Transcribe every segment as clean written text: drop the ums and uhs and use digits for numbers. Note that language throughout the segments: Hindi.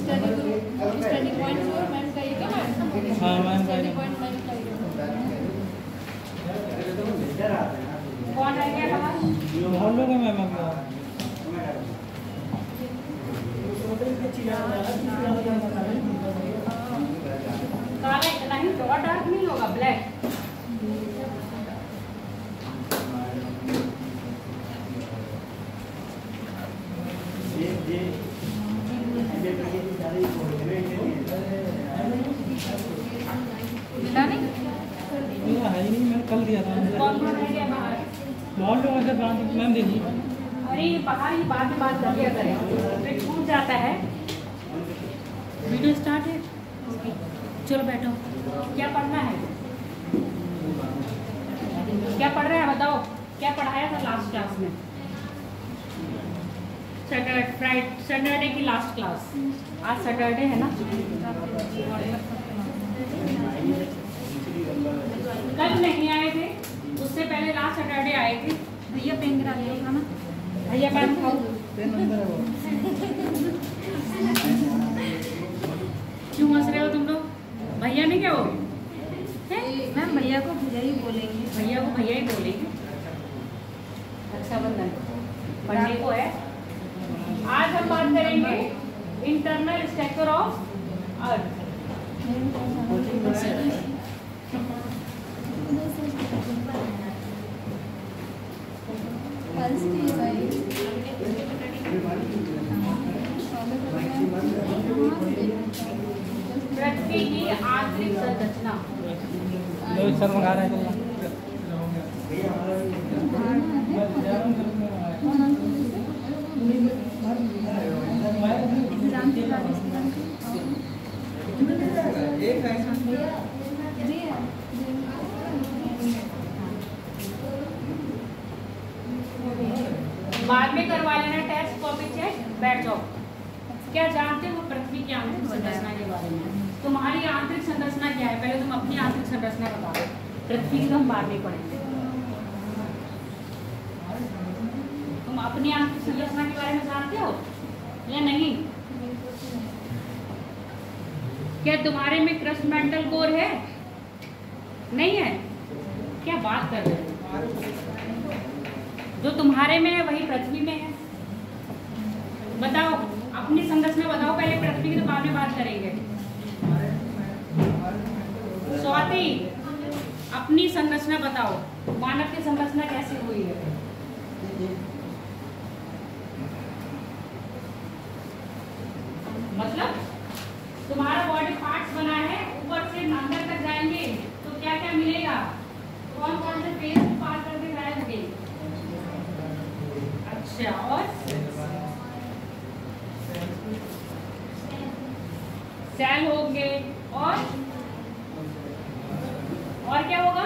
स्टडी पॉइंट मैम का ये क्या मैम? हाँ मैम स्टडी पॉइंट मैम का कौन है क्या बाहर? बहुत लोग हैं मैम अभी। काला इतना ही और डार्क नहीं होगा, ब्लैक। मिला नहीं? है ही नहीं, मैंने कल दिया था। कौन कौन है क्या बाहर? बहुत लोग ऐसे मैम देखिए। अरे ये बाहर ही बाद में बात कर लिया करें, फिर छूट जाता है। वीडियो स्टार्ट है, चलो बैठो। क्या पढ़ना है? क्या पढ़ रहे हैं बताओ? क्या पढ़ाया था लास्ट क्लास में? सैटरडे की लास्ट क्लास। आज सैटरडे है ना? कल नहीं आए थे, उससे पहले लास्ट सैटरडे आए थे। भैया पेन गिरा लिया था ना? भैया पेन खाओ। क्यों हंस रहे हो तुम लोग? भैया नहीं क्या हो? मैम भैया को भैया ही बोलेंगे। भैया को भैया ही बोलेंगे। रक्षाबंधन पढ़ने को है। आज हम बात करेंगे इंटरनल स्ट्रक्चर ऑफ अर्थ। पृथ्वी की आंतरिक संरचना। सर मंगा रहे हैं। बाद में करवा लेना टेस्ट, कॉपी चेक, बैठ जाओ। क्या जानते हो पृथ्वी की आंतरिक संरचना के बारे में? तुम्हारी आंतरिक संरचना क्या है? पहले तुम अपनी आंतरिक संरचना बताओ। पृथ्वी की हम बाद में पढ़ेंगे। तुम अपनी आंतरिक संरचना के बारे में जानते हो या नहीं? क्या तुम्हारे में क्रस्ट मेंटल कोर है? नहीं है? क्या बात कर रहे हो? जो तुम्हारे में है वही पृथ्वी में है। बताओ अपनी संरचना बताओ पहले, पृथ्वी की तो बाद में बात करेंगे। स्वाति अपनी संरचना बताओ, मानव की संरचना कैसी हुई है? मतलब तुम्हारा बॉडी पार्ट्स बना है, ऊपर से अंदर तक जाएंगे तो क्या क्या मिलेगा? कौन कौन से फेज पार करके जाएंगे? अच्छा, और सेल होंगे, और क्या होगा?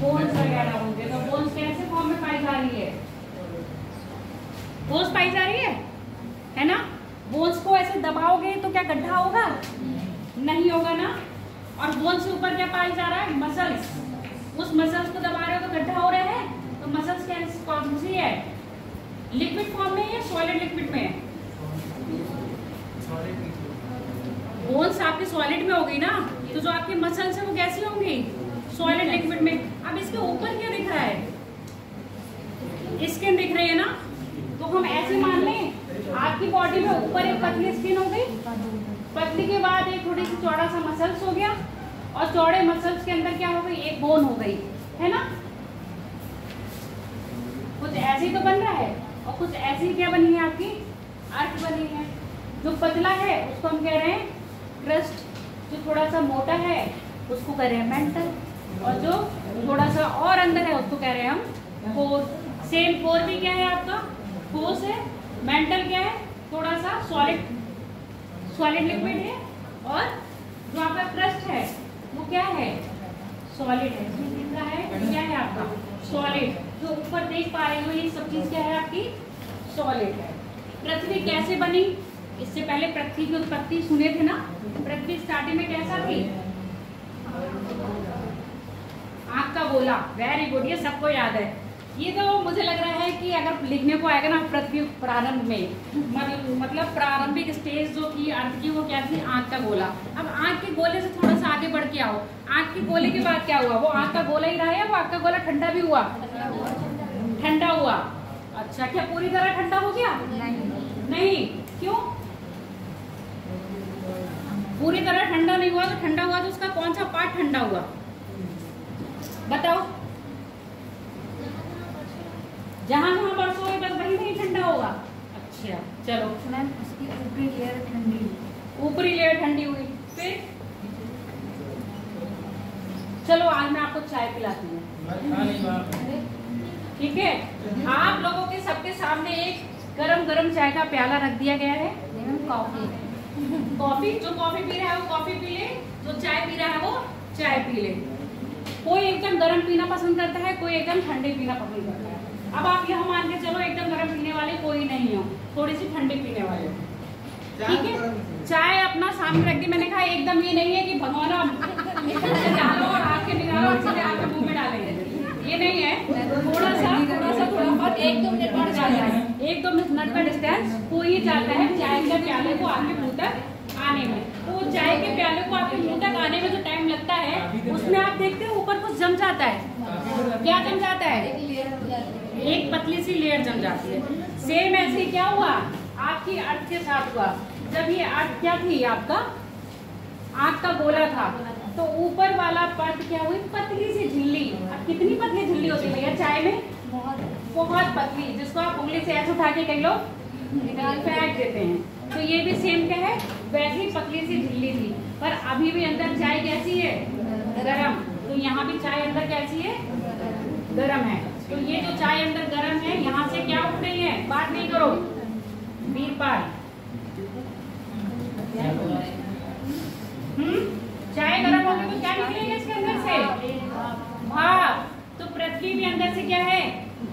बोन्स वगैरह होंगे। तो बोन्स कैसे फॉर्म में पाई जा रही है? बोन्स पाई जा रही है ना? बोन्स को ऐसे दबाओगे तो क्या गड्ढा होगा? नहीं होगा ना। और बोन्स से ऊपर क्या पाई जा रहा है? मसल्स। उस मसल्स को दबा रहे हो तो गड्ढा हो रहा है। तो मसल्स कौन सी है? लिक्विड फॉर्म में या सॉलिड लिक्विड में? बोन्स आपकी सॉलिड में होगी ना, तो जो आपकी मसल्स है वो कैसी होंगी? सॉलिड लिक्विड में। अब इसके ऊपर क्या दिख रहा है? स्किन दिख रही है ना। तो हम ऐसे मान लें आपकी बॉडी में ऊपर एक पतली स्किन हो गई, पतली के बाद एक थोड़ी सी चौड़ा सा मसल्स हो गया, और चौड़े मसल्स के अंदर क्या हो गई? एक बोन हो गई, है ना। कुछ ऐसे ही तो बन रहा है, और कुछ ऐसी क्या बनी है? आपकी अर्थ बनी है। जो पतला है उसको हम कह रहे हैं क्रस्ट, जो थोड़ा सा मोटा है उसको कह रहे हैं मेंटल, और जो थोड़ा सा और अंदर है उसको कह रहे हैं हम कोर। सेम कोर भी क्या है आपका? ठोस है। मेंटल क्या है? थोड़ा सा सॉलिड लिक्विड है। और जो आपका क्रस्ट है वो क्या है? सॉलिड है। दिख रहा है क्या है आपका? सॉलिड। जो ऊपर देख पा रहे हो ये सब चीज क्या है आपकी? सॉलिड है। पृथ्वी कैसे बनी? इससे पहले पृथ्वी की उत्पत्ति सुने थे ना? पृथ्वी स्टार्टिंग में कैसा थी? आग का गोला। वेरी गुड, ये सबको याद है। ये तो मुझे लग रहा है कि अगर लिखने को आएगा ना पृथ्वी प्रारंभ में, मतलब प्रारंभिक स्टेज जो थी अर्थ की वो क्या थी, आँख का गोला। अब आँख के गोले से थोड़ा सा आगे बढ़ के आओ, आँख के गोले के बाद क्या हुआ, वो आँख का गोला ही रहा है, वो आँख का गोला ठंडा भी हुआ, ठंडा हुआ। अच्छा, क्या पूरी तरह ठंडा हो गया? नहीं, क्यों? पूरी तरह ठंडा नहीं हुआ। तो ठंडा हुआ तो उसका कौन सा पार्ट ठंडा हुआ, बताओ? जहां जहां बरसोगे बस वही नहीं ठंडा होगा। अच्छा चलो मैम, उसकी ऊपरी लेयर ठंडी हुई। ऊपरी लेयर ठंडी हुई, फिर चलो आज मैं आपको चाय पिलाती हूँ, ठीक है? आप लोगों के सबके सामने एक गरम गरम चाय का प्याला रख दिया गया है। कॉफी, कॉफी, जो कॉफी पी रहा है वो कॉफी पी ले, जो चाय पी रहा है वो चाय पी ले। कोई एकदम गर्म पीना पसंद करता है, कोई एकदम ठंडे पीना पसंद करता है। अब आप यह मान के चलो एकदम गर्म पीने वाले कोई नहीं हो, थोड़ी सी ठंडी पीने वाले, ठीक है? चाय अपना सामने रख दी। मैंने कहा एकदम ये नहीं है कि भगवाना डालो और आपके निकालो और सीधे आपके मुंह में डालेंगे, ये नहीं है। थोड़ा बहुत 1-2 मिनट बढ़ जाता है, 1-2 मिनट का डिस्टेंस कोई चाहता है चाय के प्याले को आपके मुंह तक आने में। तो चाय के प्याले को आपके मुंह तक आने में जो टाइम लगता है उसमें आप देखते हो ऊपर कुछ जम जाता है। क्या जम जाता है? एक पतली सी लेयर जम जाती है। सेम ऐसे ही क्या हुआ आपकी अर्थ के साथ हुआ। जब ये अर्थ क्या थी, आपका आँख का गोला था, तो ऊपर वाला परत क्या हुई, पतली सी झिल्ली। अब कितनी पतली झिल्ली होती है भैया चाय में? बहुत पतली, जिसको आप उंगली से ऐसे उठा के कई लोग फेंक देते हैं। तो ये भी सेम क्या है, वैसी पतली सी झिल्ली थी, पर अभी भी अंदर चाय कैसी है, गरम। तो यहाँ भी चाय अंदर कैसी है, गरम है। तो ये जो चाय अंदर गरम है, यहाँ से क्या उठ रही है, बात नहीं करो वीरपाल। चाय गरम होगी तो क्या निकलेगा इसके अंदर से, भाप। तो पृथ्वी भी अंदर से क्या है,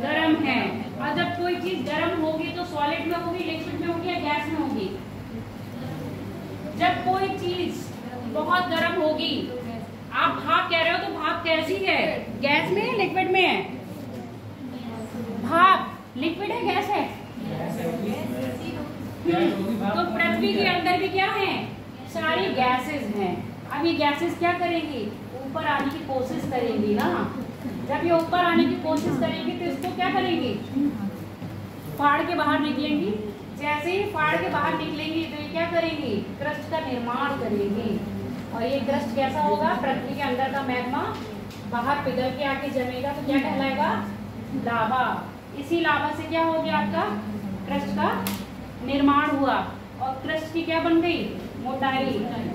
गरम है। और जब कोई चीज गरम होगी तो सॉलिड में होगी, लिक्विड में होगी या गैस में होगी? जब कोई चीज बहुत गरम होगी, आप भाप कह रहे हो, तो भाप कैसी है, गैस में है लिक्विड में है? भाप लिक्विड है गैस है? तो पृथ्वी के अंदर भी क्या है, सारी गैसेस हैं। अब ये गैसेस क्या करेंगी, ऊपर आने की कोशिश करेंगी ना। जब ये ऊपर आने की कोशिश करेंगी तो इसको क्या करेंगी, फाड़ के बाहर निकलेंगी। जैसे ही फाड़ के बाहर निकलेंगी तो ये क्या करेंगी, क्रस्ट का निर्माण करेंगी। और ये क्रस्ट कैसा होगा, पृथ्वी के अंदर का मैग्मा बाहर पिघल के आके जमेगा तो क्या कहलाएगा, लावा। इसी लावा से क्या हो गया, आपका क्रस्ट का निर्माण हुआ। और क्रस्ट की क्या बन गई, मोटाई।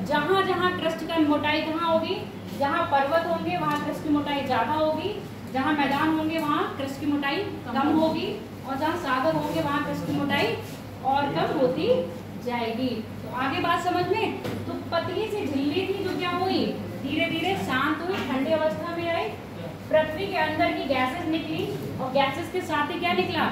जहां जहां क्रस्ट का मोटाई कहाँ होगी, जहां पर्वत होंगे वहां क्रस्ट की मोटाई ज्यादा होगी, जहां मैदान होंगे वहां क्रस्ट की मोटाई कम होगी, और जहां सागर होंगे वहां क्रस्ट की मोटाई और कम होती जाएगी। तो आगे बात समझ में। तो पतली सी झिल्ली थी जो क्या हुई, धीरे धीरे शांत हुई, ठंडी अवस्था में आई। पृथ्वी के अंदर की गैसेस निकली, और गैसेस के साथ ही क्या निकला,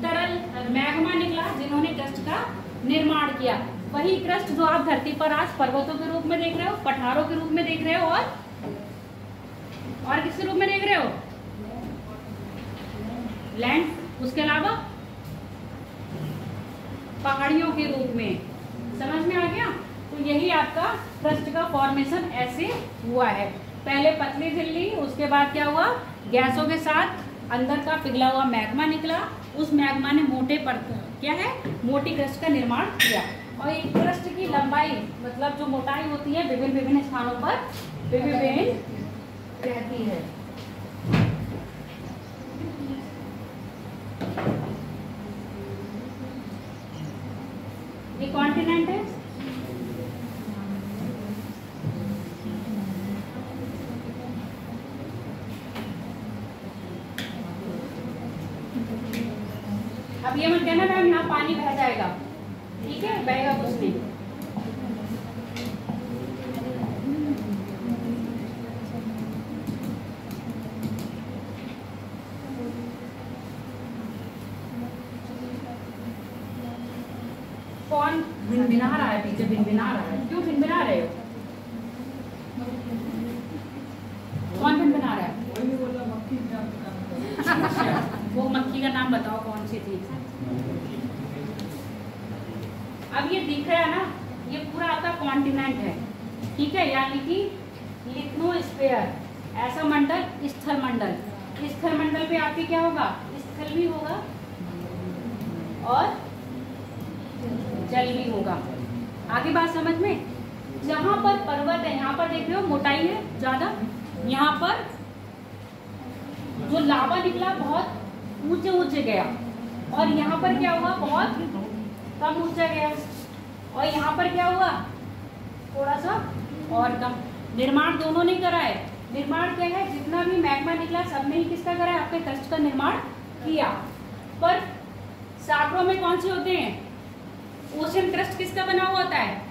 तरल मैग्मा निकला, जिन्होंने क्रस्ट का निर्माण किया। वही क्रस्ट जो आप धरती पर आज पर्वतों के रूप में देख रहे हो, पठारों के रूप में देख रहे हो, और किस रूप में देख रहे हो, लैंड। उसके अलावा पहाड़ियों के रूप में। समझ में आ गया? तो यही आपका क्रस्ट का फॉर्मेशन ऐसे हुआ है। पहले पतली झिल्ली, उसके बाद क्या हुआ, गैसों के साथ अंदर का पिघला हुआ मैग्मा निकला। उस मैग्मा ने मोटे पर क्या है, मोटी क्रस्ट का निर्माण किया। और एक क्रस्ट की लंबाई मतलब जो मोटाई होती है विभिन्न विभिन्न स्थानों पर विभिन्न रहती है। ये कॉन्टिनेंट है, अब ये मत कहना मैम यहाँ पानी बह जाएगा, ठीक है, बहेगा कुछ नहीं। कौन भिनभिना रहा है पीछे, भिनभिना रहा है, क्यों भिनभिना रहे हो, कौन भिनभिना रहा है? वो मक्खी का नाम बताओ कौन सी थी। अब ये दिख रहा है ना, ये पूरा आपका कॉन्टिनेंट है, ठीक है, यानी कि लिथ्नोस्फीयर, ऐसा मंडल, स्थल मंडल। स्थल मंडल पे आपके क्या होगा, स्थल भी होगा और जल भी होगा। आगे बात समझ में। जहां पर पर्वत है, यहाँ पर देख रहे हो मोटाई है ज्यादा, यहाँ पर जो लावा निकला बहुत ऊंचे ऊंचे गया, और यहाँ पर क्या हुआ, बहुत कम ऊंचा गया, और यहाँ पर क्या हुआ, थोड़ा सा और कम। निर्माण दोनों ने करा है। निर्माण क्या है, जितना भी मैग्मा निकला सब ने ही किसका करा है, आपके क्रस्ट का निर्माण किया। पर सागरों में कौन से होते हैं, ओशन क्रस्ट किसका बना हुआ होता है,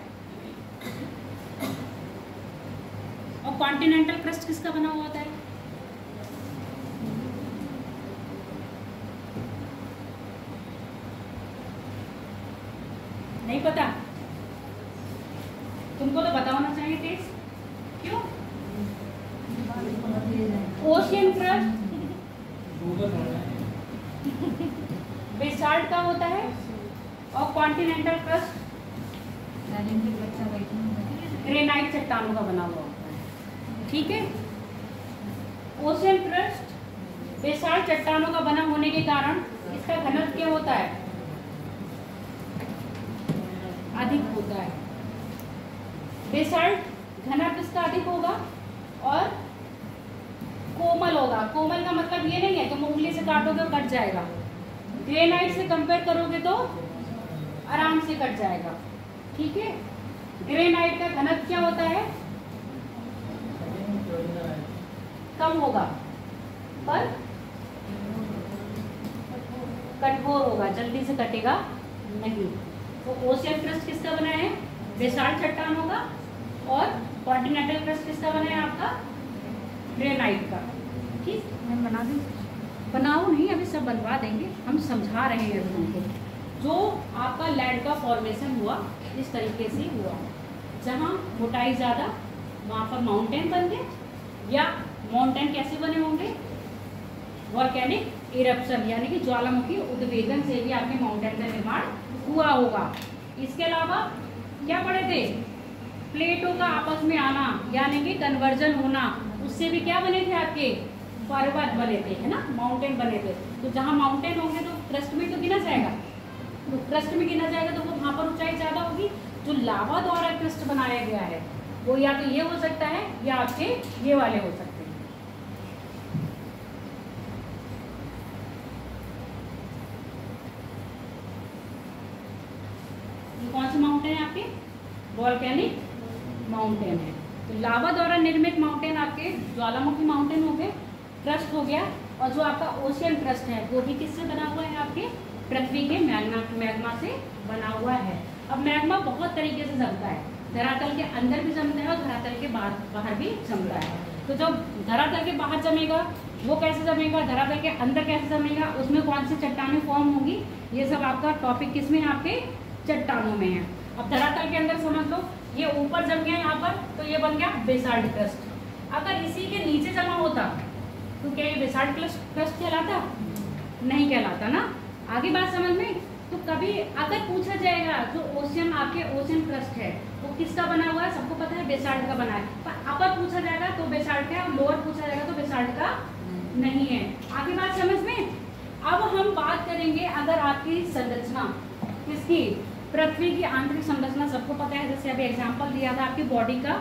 और कॉन्टिनेंटल क्रस्ट किसका बना हुआ होता है। नहीं पता, तुमको तो पता होना चाहिए तेज। क्यों, ओशियन क्रस्ट बेसाल्ट का होता है, और कॉन्टिनेंटल क्रस्ट ग्रेनाइट चट्टानों का बना हुआ होता है, ठीक है। ओशियन क्रस्ट बेसाल्ट चट्टानों का बना होने के कारण इसका घनत्व क्या होता है, अधिक होता है। बेसाल्ट घनत्व इसका अधिक होगा और कोमल होगा। कोमल का मतलब ये नहीं है तुम उंगली से काटोगे तो कट जाएगा। ग्रेनाइट से कंपेयर करोगे तो आराम से कट जाएगा, ठीक है। ग्रेनाइट का घनत्व क्या होता है, कम होगा, पर कठोर होगा, जल्दी से कटेगा नहीं। तो ओशियन क्रस्ट किसका बना है, बेसाल्ट चट्टानों का, और कॉन्टिनेंटल क्रस्ट किसका बना है आपका, ग्रेनाइट का, ठीक। मैं बना दूँ, बनाओ नहीं, अभी सब बनवा देंगे, हम समझा रहे हैं तुमको। जो आपका लैंड का फॉर्मेशन हुआ इस तरीके से हुआ, जहाँ मोटाई ज़्यादा वहाँ पर माउंटेन बन गए, या माउंटेन कैसे बने होंगे, वॉल्केनिक इरप्शन, यानी कि ज्वालामुखी उद्वेगन से भी आपके माउंटेन का निर्माण हुआ होगा। इसके अलावा क्या पढ़े थे, प्लेटों का आपस में आना, यानी कि कन्वर्जन होना, उससे भी क्या बने थे आपके, पर्वत बने थे, है ना, माउंटेन बने थे। तो जहाँ माउंटेन होंगे तो क्रस्ट में तो गिना जाएगा, तो क्रस्ट में गिना जाएगा तो वो वहाँ पर ऊंचाई ज़्यादा होगी। जो लावा द्वारा क्रस्ट बनाया गया है वो या तो ये हो सकता है या आपके ये वाले हो सकते हैं। ये कौन से माउंटेन है आपके, वॉल्केनिक माउंटेन है। तो लावा द्वारा निर्मित माउंटेन आपके ज्वालामुखी माउंटेन हो गए, क्रस्ट हो गया। और जो आपका ओशियन क्रस्ट है वो भी किससे बना हुआ है, आपके पृथ्वी के मैग्मा से बना हुआ है। अब मैग्मा बहुत तरीके से जमता है, धरातल के अंदर भी जमता है और धरातल के बाहर भी जमता है। तो जब धरातल के बाहर जमेगा वो कैसे जमेगा, धरातल के अंदर कैसे जमेगा, उसमें कौन सी चट्टानें फॉर्म होगी, ये सब आपका टॉपिक किसमें है, आपके चट्टानों में है। अब धरातल के अंदर समझ लो, ये ऊपर जम गया यहाँ पर, तो ये बन गया बेसाल्ट क्रस्ट। अगर इसी के नीचे जमा होता तो क्या ये बेसाल्ट क्रस्ट कहलाता, नहीं कहलाता ना। आगे बात समझ में। तो कभी अगर पूछा जाएगा जो ओशियन आपके ओशियन क्रस्ट है वो किसका बना हुआ है, सबको पता है बेसाल्ट का बना है, पर अपर पूछा जाएगा तो बेसाल्ट का, और लोअर पूछा जाएगा तो बेसाल्ट का नहीं है। आगे बात समझ में। अब हम बात करेंगे अगर आपकी संरचना किसकी, पृथ्वी की आंतरिक संरचना सबको पता है, जैसे अभी एग्जाम्पल दिया था आपकी बॉडी का,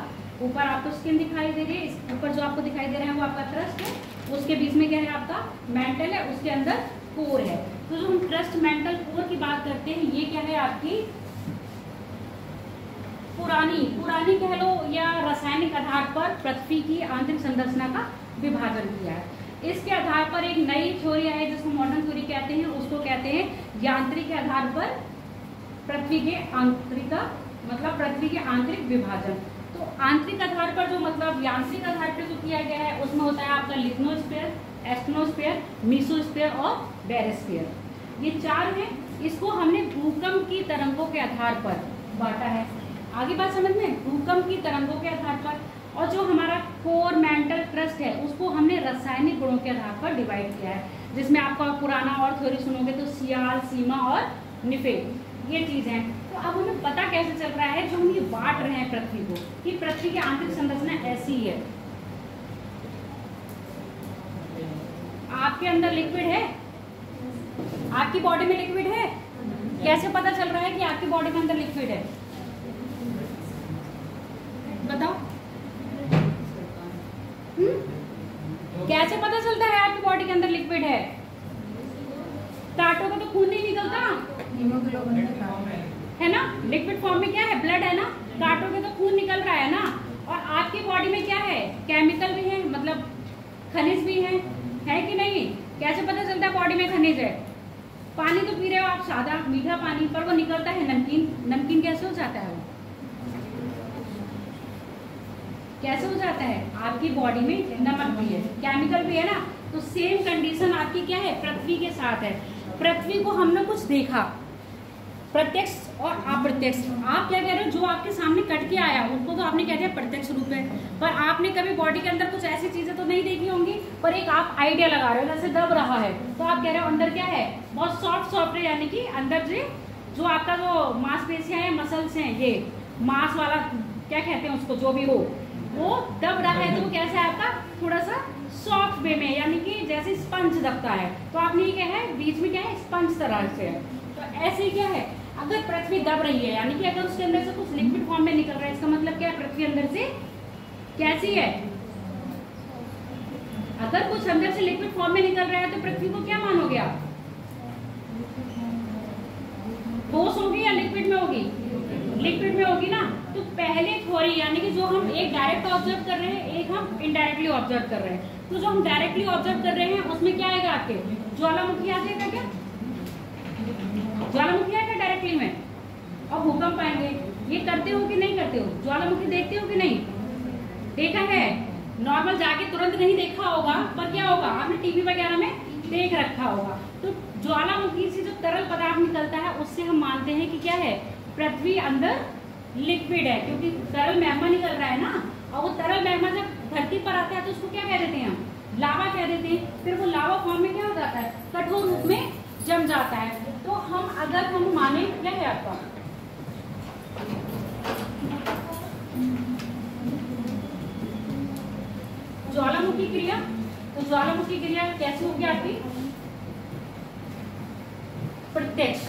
ऊपर आपको स्किन दिखाई दे रही है, इस ऊपर जो आपको दिखाई दे रहा है वो आपका क्रस्ट है, उसके बीच में क्या है आपका मेंटल है, उसके अंदर कोर है। तो जो हम क्रस्ट मेंटल कोर की बात करते हैं ये क्या है आपकी पुरानी कह लो या रासायनिक आधार पर पृथ्वी की आंतरिक संरचना का विभाजन किया है। इसके आधार पर एक नई थ्योरी आई जिसको मॉडर्न थ्योरी कहते हैं, उसको कहते हैं यांत्रिक के आधार पर पृथ्वी के आंतरिक, मतलब पृथ्वी के आंतरिक विभाजन। तो आंतरिक आधार पर जो मतलब यांत्रिक आधार पर जो किया गया है उसमें होता है आपका लिथ्नोस्फीयर, एस्टेनोस्फीयर, मीसोस्फीयर और बैरोस्फीयर। ये चार हैं। इसको हमने भूकंप की तरंगों के आधार पर बांटा है। आगे बात समझ में, भूकंप की तरंगों के आधार पर। और जो हमारा कोर मेंटल क्रस्ट है उसको हमने रासायनिक गुणों के आधार पर डिवाइड किया है। जिसमें आपका पुराना और थ्योरी सुनोगे तो सियाल, सीमा और निफे, ये चीज़ है। तो अब हमें पता कैसे चल रहा है, जो हम ये बांट रहे हैं पृथ्वी को, कि पृथ्वी की आंतरिक संरचना ऐसी है। आपके अंदर लिक्विड है, आपकी बॉडी में लिक्विड है। कैसे पता चल रहा है कि आपकी बॉडी में अंदर लिक्विड है, बताओ? कैसे पता चलता है आपकी बॉडी के अंदर लिक्विड है? काटोगे तो खून नहीं निकलता, हीमोग्लोबिन है ना? लिक्विड फॉर्म में क्या है, ब्लड है ना, काटोगे तो खून निकल रहा है ना। और आपकी बॉडी में क्या है, केमिकल भी है, मतलब खनिज भी है कि नहीं? कैसे पता चलता है बॉडी में खनिज है? पानी तो पी रहे हो आप, सादा मीठा पानी, पर वो निकलता है नमकीन। नमकीन कैसे हो जाता है वो, कैसे हो जाता है? आपकी बॉडी में नमक भी है, केमिकल भी है ना। तो सेम कंडीशन आपकी क्या है, पृथ्वी के साथ है। पृथ्वी को हमने कुछ देखा, प्रत्यक्ष और अप्रत्यक्ष। आप क्या कह रहे हो, जो आपके सामने कट के आया उसको तो आपने कह दिया प्रत्यक्ष रूप है, पर आपने कभी बॉडी के अंदर कुछ ऐसी चीजें तो नहीं देखी होंगी। पर एक आप आइडिया लगा रहे हो, जैसे दब रहा है तो आप कह रहे हो अंदर क्या है, बहुत सॉफ्ट है, यानी कि अंदर जो आपका जो मांसपेशियां हैं, मसल्स हैं, ये मांस वाला क्या कहते हैं उसको, जो भी हो, वो दब रहा है। तो वो कैसा है आपका, थोड़ा सा सॉफ्ट वे में, यानी कि जैसे स्पंज दबता है। तो आपने ये क्या है, बीच में क्या है, स्पंज तरह से है। तो ऐसे ही क्या है, अगर पृथ्वी दब रही है, यानी कि अगर उसके अंदर से कुछ लिक्विड फॉर्म में निकल रहा है, इसका मतलब क्या है, पृथ्वी अंदर से कैसी है? अगर कुछ अंदर से लिक्विड फॉर्म में निकल रहा है तो पृथ्वी को क्या मानोगे आप, ठोस होगी या लिक्विड में होगी? लिक्विड में होगी ना। तो पहले थ्योरी, यानी कि जो हम एक डायरेक्ट ऑब्जर्व कर रहे हैं, एक हम इनडायरेक्टली ऑब्जर्व कर रहे हैं। तो जो हम डायरेक्टली ऑब्जर्व कर रहे हैं उसमें क्या आएगा, आपके ज्वालामुखी आ जाएगा क्या? ज्वालामुखी आएगा डायरेक्टली में, और भूकंप आएंगे। ये करते हो कि नहीं करते हो? ज्वालामुखी देखते हो कि नहीं? देखा है, नॉर्मल जाके तुरंत नहीं देखा होगा, पर क्या होगा, आपने टीवी वगैरह में देख रखा होगा। तो ज्वालामुखी से जो तरल पदार्थ निकलता है उससे हम मानते हैं कि क्या है, पृथ्वी अंदर लिक्विड है, क्योंकि तरल मैग्मा निकल रहा है ना। और वो तरल मैग्मा जब धरती पर आता है तो उसको क्या कह देते हैं हम, लावा कह देते हैं। फिर वो लावा फॉर्म में क्या हो जाता है, कठोर रूप में जम जाता है। तो हम अगर हम माने, क्या है आपका ज्वालामुखी क्रिया, तो ज्वालामुखी क्रिया कैसी होगी आपकी, प्रत्यक्ष।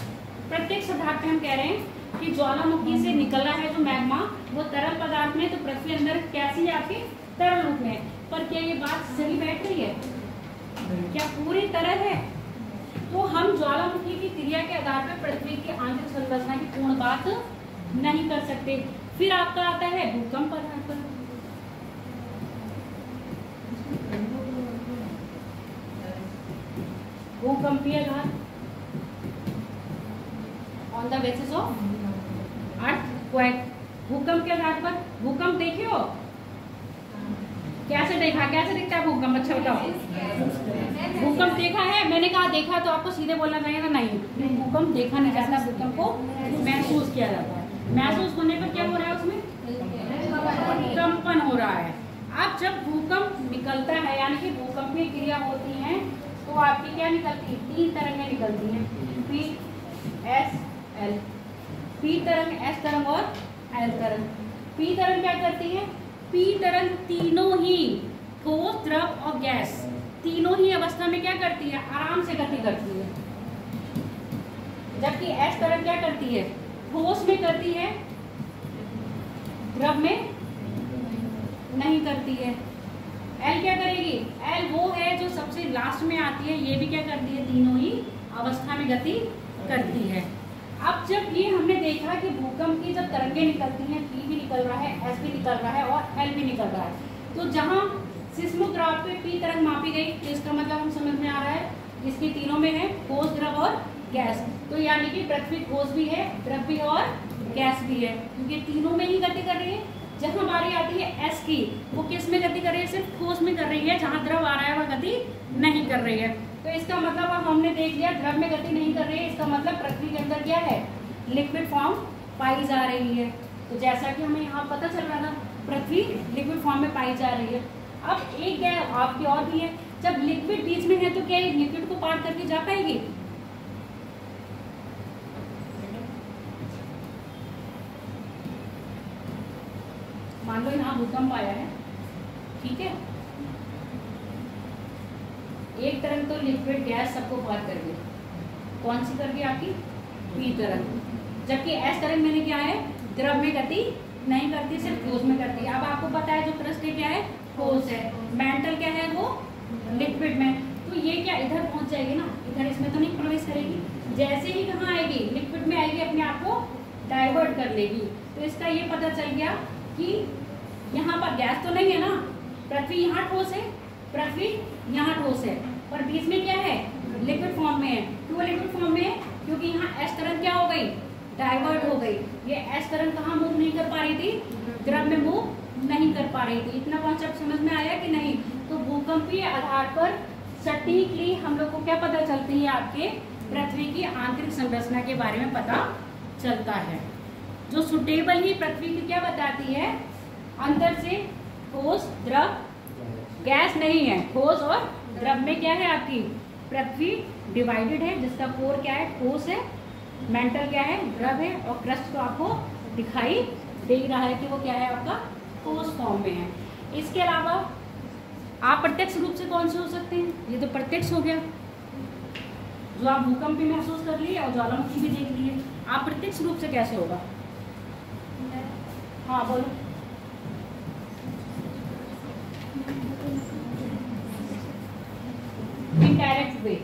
प्रत्यक्ष अर्थात में हम कह रहे हैं कि ज्वालामुखी से निकल रहा है जो मैग्मा, वो तरल पदार्थ में, तो पृथ्वी अंदर कैसी है आपकी, तरल रूप में। पर क्या ये बात सही बैठ रही है, क्या पूरी तरह है? तो हम ज्वालामुखी की क्रिया के आधार पर पृथ्वी की आंतरिक संरचना की पूर्ण बात नहीं कर सकते। फिर आपका आता है भूकंप आधार पर। भूकंपीय आधार on the basis of earthquake. भूकंप के आधार पर, भूकंप देखे हो, कैसे देखा, कैसे दिखता है भूकंप? अच्छा बताओ, भूकंप देखा है? मैंने कहा देखा तो आपको सीधे बोलना चाहिए था नहीं, भूकंप देखा नहीं जाता, भूकंप को महसूस किया जाता है। महसूस होने पर क्या हो रहा है, उसमें कंपन हो रहा है। अब जब भूकंप निकलता है, यानी कि भूकंपीय क्रिया होती है, तो आपकी क्या निकलती है, 3 तरंगें निकलती हैं, पी एस एल। पी तरंग, एस तरंग और एल तरंग। पी तरंग क्या करती है, पी तरंग तीनों ही ठोस, द्रव और गैस, तीनों ही अवस्था में क्या करती है, आराम से गति करती है। जबकि एस तरंग क्या करती है, ठोस में करती है, द्रव में नहीं करती है। एल क्या करेगी, एल वो है जो सबसे लास्ट में आती है, ये भी क्या करती है, तीनों ही अवस्था में गति करती है। अब जब ये हमने देखा कि भूकंप की जब तरंगें निकलती हैं, पी भी निकल रहा है, एस भी निकल रहा है और एल भी निकल रहा है, तो जहां सिस्मोग्राफ पे पी तरंग मापी गई, तो इसका मतलब हम समझ में आ रहा है, इसके तीनों में है ठोस, द्रव और गैस। तो यानी कि पृथ्वी ठोस भी है, द्रव भी है और गैस भी है, क्योंकि तीनों में ही गति कर रही है। जहां बारी आती है एस की, वो किस में गति कर रही है, सिर्फ ठोस में कर रही है, जहां द्रव आ रहा है वह गति नहीं कर रही है। तो इसका मतलब अब हमने देख लिया, द्रव में गति नहीं कर रही है, इसका मतलब पृथ्वी के अंदर क्या है, लिक्विड फॉर्म पाई जा रही है। तो जैसा कि हमें यहाँ पता चल रहा था, पृथ्वी लिक्विड फॉर्म में पाई जा रही है। अब एक गैस आपकी और भी है, जब लिक्विड बीच में है तो क्या ये लिक्विड को पार करके जा पाएगी? मान लो यहाँ भूकंप आया है, ठीक है, एक तरंग तो लिक्विड गैस सबको पार कर गई, कौन सी कर गई आपकी? पी तरंग। जबकि एस तरंग मैंने क्या है, द्रव में गति नहीं करती, सिर्फ ठोस में करती है। अब आपको पता है जो क्रस्ट है क्या है, ठोस है, मेंटल क्या है, वो लिक्विड में। तो ये क्या इधर पहुंच जाएगी ना, इधर इसमें तो नहीं प्रवेश करेगी। जैसे ही कहाँ आएगी, लिक्विड में आएगी, अपने आप को डाइवर्ट कर लेगी। तो इसका ये पता चल गया कि यहाँ पर गैस तो नहीं है ना, पृथ्वी यहाँ ठोस है, पृथ्वी यहाँ ठोस है, पर बीच में क्या है, लिक्विड फॉर्म में है। क्यों लिक्विड फॉर्म में है? क्योंकि यहाँ एस तरंग क्या हो गई, डाइवर्ट हो गई। ये एस तरंग कहाँ मूव नहीं कर पा रही थी, द्रव में मूव नहीं कर पा रही थी। इतना कॉन्सेप्ट समझ में आया कि नहीं? तो भूकंपीय आधार पर सटीकली हम लोग को क्या पता चलती है, आपके पृथ्वी की आंतरिक संरचना के बारे में पता चलता है। जो सुटेबल ही पृथ्वी की क्या बताती है, अंदर से ठोस, द्रव, गैस नहीं है, ठोस और द्रव में क्या है आपकी पृथ्वी डिवाइडेड है, जिसका कोर क्या है, ठोस है, मेंटल क्या है, द्रव है, और क्रस्ट तो आपको दिखाई दे रहा है कि वो क्या है, आपका ठोस फॉर्म में है। इसके अलावा आप प्रत्यक्ष रूप से कौन से हो सकते हैं? ये तो प्रत्यक्ष हो गया, जो आप भूकंप भी महसूस कर लिए और ज्वालामुखी भी देख लिए। आप प्रत्यक्ष रूप से कैसे होगा? हाँ बोलो। इनडायरेक्ट वे,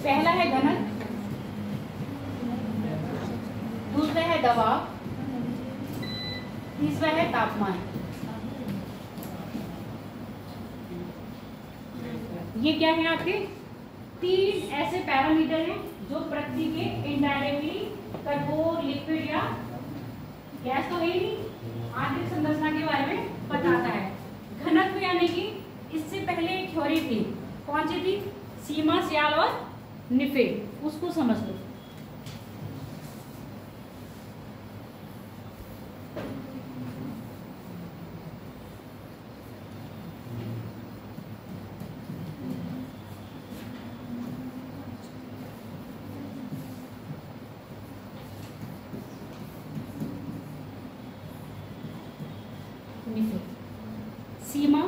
पहला है घनत्व, दूसरा है दबाव, तीसरा है तापमान। ये क्या है आपके 3 ऐसे पैरामीटर हैं जो पृथ्वी के इनडायरेक्टली कठोर, लिक्विड या गैस तो है ही नहीं, आंतरिक संरचना के बारे में बताता है। घनत्व यानी कि इससे पहले एक थ्योरी थी, कौन सी थी? सीमा, सियाल और निफे, उसको समझ लो। निफे, सीमा,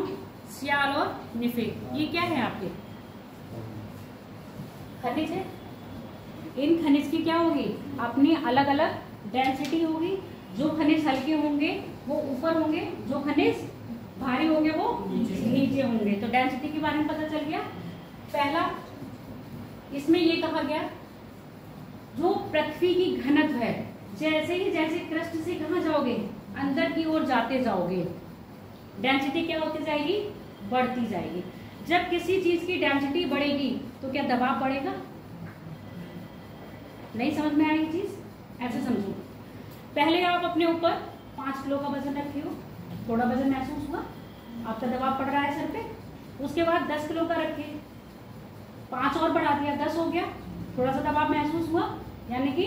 सियाल और निफे, ये क्या है आपके खनिज है। इन खनिज की क्या होगी, अपनी अलग अलग डेंसिटी होगी। जो खनिज हल्के होंगे वो ऊपर होंगे, जो खनिज भारी होंगे वो नीचे होंगे। तो डेंसिटी के बारे में पता चल गया। पहला इसमें ये कहा गया, जो पृथ्वी की घनत्व है, जैसे ही जैसे क्रस्ट से कहाँ जाओगे, अंदर की ओर जाते जाओगे, डेंसिटी क्या होती जाएगी, बढ़ती जाएगी। जब किसी चीज की डेंसिटी बढ़ेगी तो क्या दबाव बढ़ेगा? नहीं समझ में आई चीज? ऐसे समझो, पहले आप अपने ऊपर 5 किलो का वजन रखे हो, थोड़ा वजन महसूस हुआ, आपका दबाव पड़ रहा है सर पे। उसके बाद 10 किलो का रखे, 5 और बढ़ा दिया, 10 हो गया, थोड़ा सा दबाव महसूस हुआ, यानी कि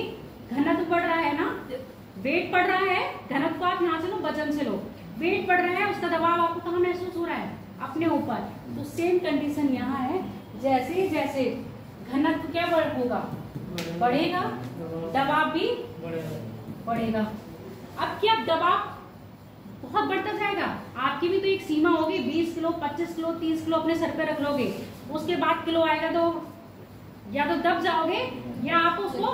घनत्व बढ़ रहा है ना, वेट बढ़ रहा है। घनत्व को आप यहाँ से लो, वजन से लो, वेट बढ़ रहा है, उसका दबाव आपको कहाँ महसूस हो रहा है, अपने ऊपर। तो सेम कंडीशन यहाँ है, जैसे जैसे घनत्व क्या होगा, बढ़ेगा, दबाव भी बढ़ेगा। अब क्या दबाव बहुत बढ़ता जाएगा, आपकी भी तो एक सीमा होगी, 20 किलो, 25 किलो, 30 किलो अपने सर पे रख लोगे, उसके बाद किलो आएगा तो या तो दब जाओगे या आप उसको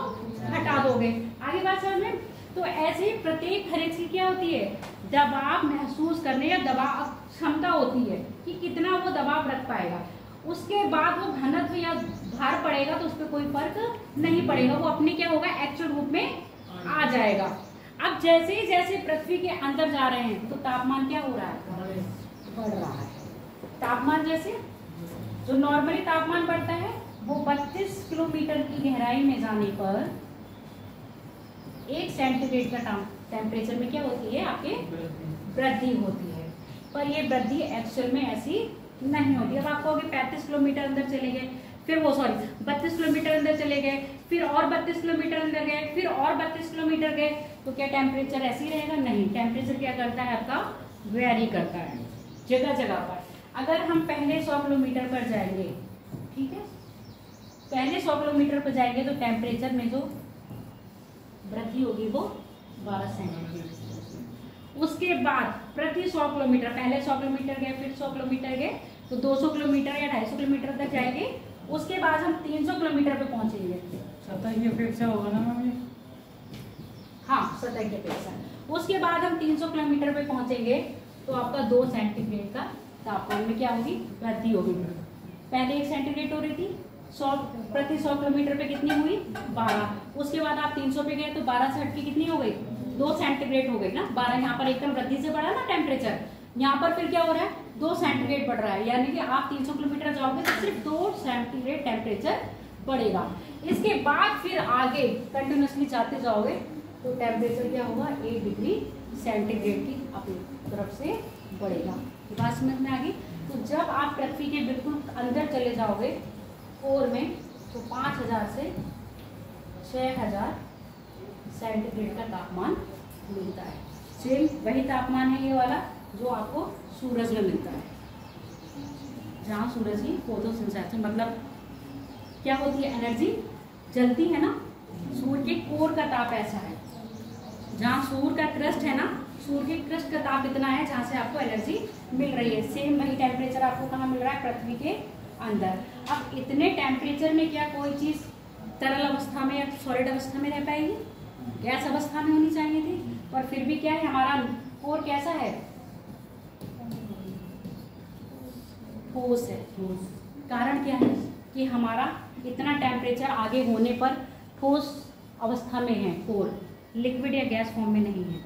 हटा दोगे। आगे बात समझ में? तो ऐसे ही प्रत्येक खनिज की क्या होती है, दबाव महसूस करने या दबाव क्षमता होती है कि कितना वो दबाव रख पाएगा। उसके बाद वो घनत्व या भार पड़ेगा तो उस पर कोई फर्क नहीं पड़ेगा, वो अपने क्या होगा, एक्चुअल रूप में आ जाएगा। अब जैसे ही जैसे पृथ्वी के अंदर जा रहे हैं तो तापमान क्या हो रहा है, बढ़ रहा है। तापमान जैसे जो नॉर्मली तापमान बढ़ता है वो 32 किलोमीटर की गहराई में जाने पर 1 सेंटीग्रेड का टेम्परेचर में क्या होती है, आपके वृद्धि होती है। पर ये वृद्धि एक्चुअल में ऐसी नहीं होती। अब आपको 35 किलोमीटर अंदर चले गए फिर वो 32 किलोमीटर अंदर चले गए, फिर और 32 किलोमीटर अंदर गए, फिर और 32 किलोमीटर गए, तो क्या टेम्परेचर ऐसे ही रहेगा? नहीं, टेम्परेचर क्या करता है आपका? वेरी करता है जगह जगह पर। अगर हम पहले 100 किलोमीटर पर जाएंगे, ठीक है, पहले 100 किलोमीटर पर जाएंगे तो टेम्परेचर में जो वृद्धि होगी वो 12 सेंटीग्रेड। उसके बाद प्रति 100 किलोमीटर, पहले 100 किलोमीटर गए, फिर 100 किलोमीटर गए, तो 200 किलोमीटर या 250 किलोमीटर तक जाएंगे। उसके बाद हम 300 किलोमीटर पे पहुंचेंगे। सतह की अपेक्षा होगा ना मैम ये? हाँ, सतह की अपेक्षा। उसके बाद हम 300 किलोमीटर पे पहुंचेंगे तो आपका 2 सेंटीग्रेड का तापमान में क्या होगी? वृद्धि होगी। पहले 1 सेंटीग्रेड हो रही थी, 100 प्रति 100 किलोमीटर पे कितनी हुई? 12। उसके बाद आप 300 पे गए तो 12 से हट के कितनी हो गई? 2 सेंटीग्रेड हो गई ना। 12 यहाँ पर एकदम वृद्धि से बढ़ा ना टेम्परेचर, यहाँ पर फिर क्या हो रहा है? 2 सेंटीग्रेड बढ़ रहा है, यानी कि आप 300 किलोमीटर जाओगे तो सिर्फ 2 सेंटीग्रेड टेम्परेचर बढ़ेगा। इसके बाद फिर आगे कंटिन्यूसली जाते जाओगे तो टेम्परेचर क्या होगा? 1 डिग्री सेंटीग्रेड की अपनी तरफ से बढ़ेगा। ये बात समझ में आ गई? तो जब आप पृथ्वी के बिल्कुल अंदर चले जाओगे कोर में, तो 5000 से 6000 सेंटीग्रेड का तापमान मिलता है। सेम वही तापमान है ये वाला जो आपको सूरज में मिलता है, जहाँ सूरज की फोटोसिंथेसिस मतलब क्या होती है? एनर्जी जलती है ना। सूर्य के कोर का ताप ऐसा है, जहाँ सूर्य का क्रस्ट है ना, सूर्य के क्रस्ट का ताप इतना है जहाँ से आपको एनर्जी मिल रही है। सेम वही टेम्परेचर आपको कहाँ मिल रहा है? पृथ्वी के अंदर। अब इतने टेम्परेचर में क्या कोई चीज तरल अवस्था में या सॉलिड अवस्था में रह पाएगी? गैस अवस्था में होनी चाहिए थी, पर फिर भी क्या है? हमारा कोर कैसा है? ठोस है। कारण क्या है? कि हमारा इतना टेम्परेचर आगे होने पर ठोस अवस्था में है कोर, लिक्विड या गैस फॉर्म में नहीं है।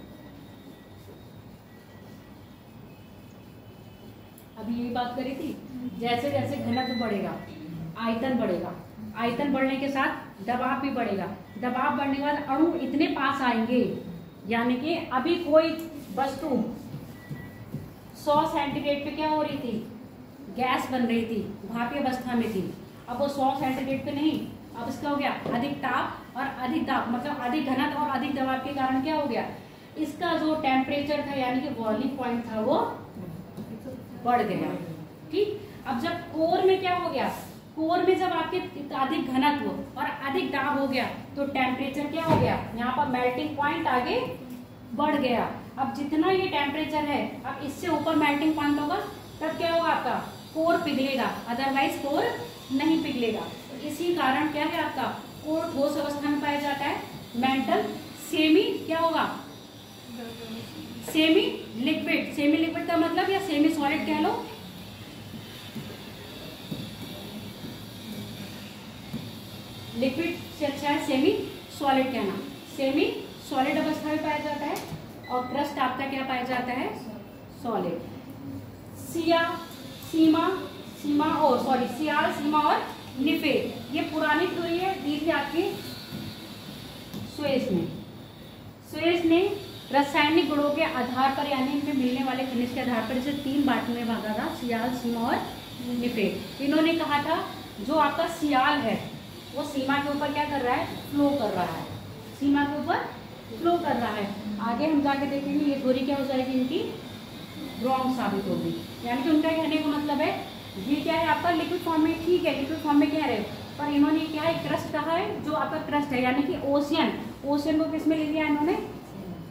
अभी यही बात करी थी, जैसे जैसे घनत्व बढ़ेगा आयतन बढ़ेगा, आयतन बढ़ने के साथ दबाव भी बढ़ेगा, दबाव बढ़ने के बाद अणु इतने पास आएंगे, यानी कि अभी कोई वस्तु 100 सेंटीग्रेड पे क्या हो रही थी? गैस बन रही थी, भाप अवस्था में थी। अब वो 100 सेंटीग्रेड पे नहीं, अब इसका हो गया अधिक ताप और अधिक दाब, मतलब अधिक घनत्व और अधिक दबाव के कारण क्या हो गया? इसका जो टेम्परेचर था यानी कि बॉइलिंग पॉइंट था वो बढ़ गया। ठीक, अब जब कोर में क्या हो गया? कोर में जब आपके अधिक घनत्व और अधिक दाब हो गया तो टेम्परेचर क्या हो गया? यहाँ पर मेल्टिंग पॉइंट आगे बढ़ गया। अब जितना ये टेम्परेचर है, अब इससे ऊपर मेल्टिंग पॉइंट होगा तब क्या होगा? आपका कोर पिघलेगा, अदरवाइज कोर नहीं पिघलेगा। तो इसी कारण क्या है? आपका कोर ठोस अवस्था में पाया जाता है। मेंटल सेमी क्या होगा? Semi liquid. सेमी लिक्विड का मतलब या सेमी सॉलिड कह लो, लिक्विड से अच्छा है सेमी सॉलिड कहना। सेमी सॉलिड अवस्था में पाया जाता है और क्रस्ट आपका क्या पाया जाता है? सॉलिड। सियाल, सीमा और निफेर, ये पुरानी थ्योरी है, दी थी आपकी स्वेज ने रासायनिक गुणों के आधार पर, यानी इनमें मिलने वाले खनिज के आधार पर इसे 3 बांटने में भागा था, सियाल, सीमा और निफेर। इन्होंने कहा था जो आपका सियाल है वो सीमा के ऊपर क्या कर रहा है? फ्लो कर रहा है, सीमा के ऊपर फ्लो कर रहा है। आगे हम जाके देखेंगे ये थ्योरी क्या हो जाएगी, इनकी रॉन्ग साबित होगी। यानी कि उनका कहने का मतलब है ये क्या है? आपका लिक्विड फॉर्म में, ठीक है लिक्विड फॉर्म में कह रहे हो, पर इन्होंने क्या है? क्रस्ट कहा है, जो आपका क्रस्ट है यानी कि ओशियन को किस में ले लिया इन्होंने?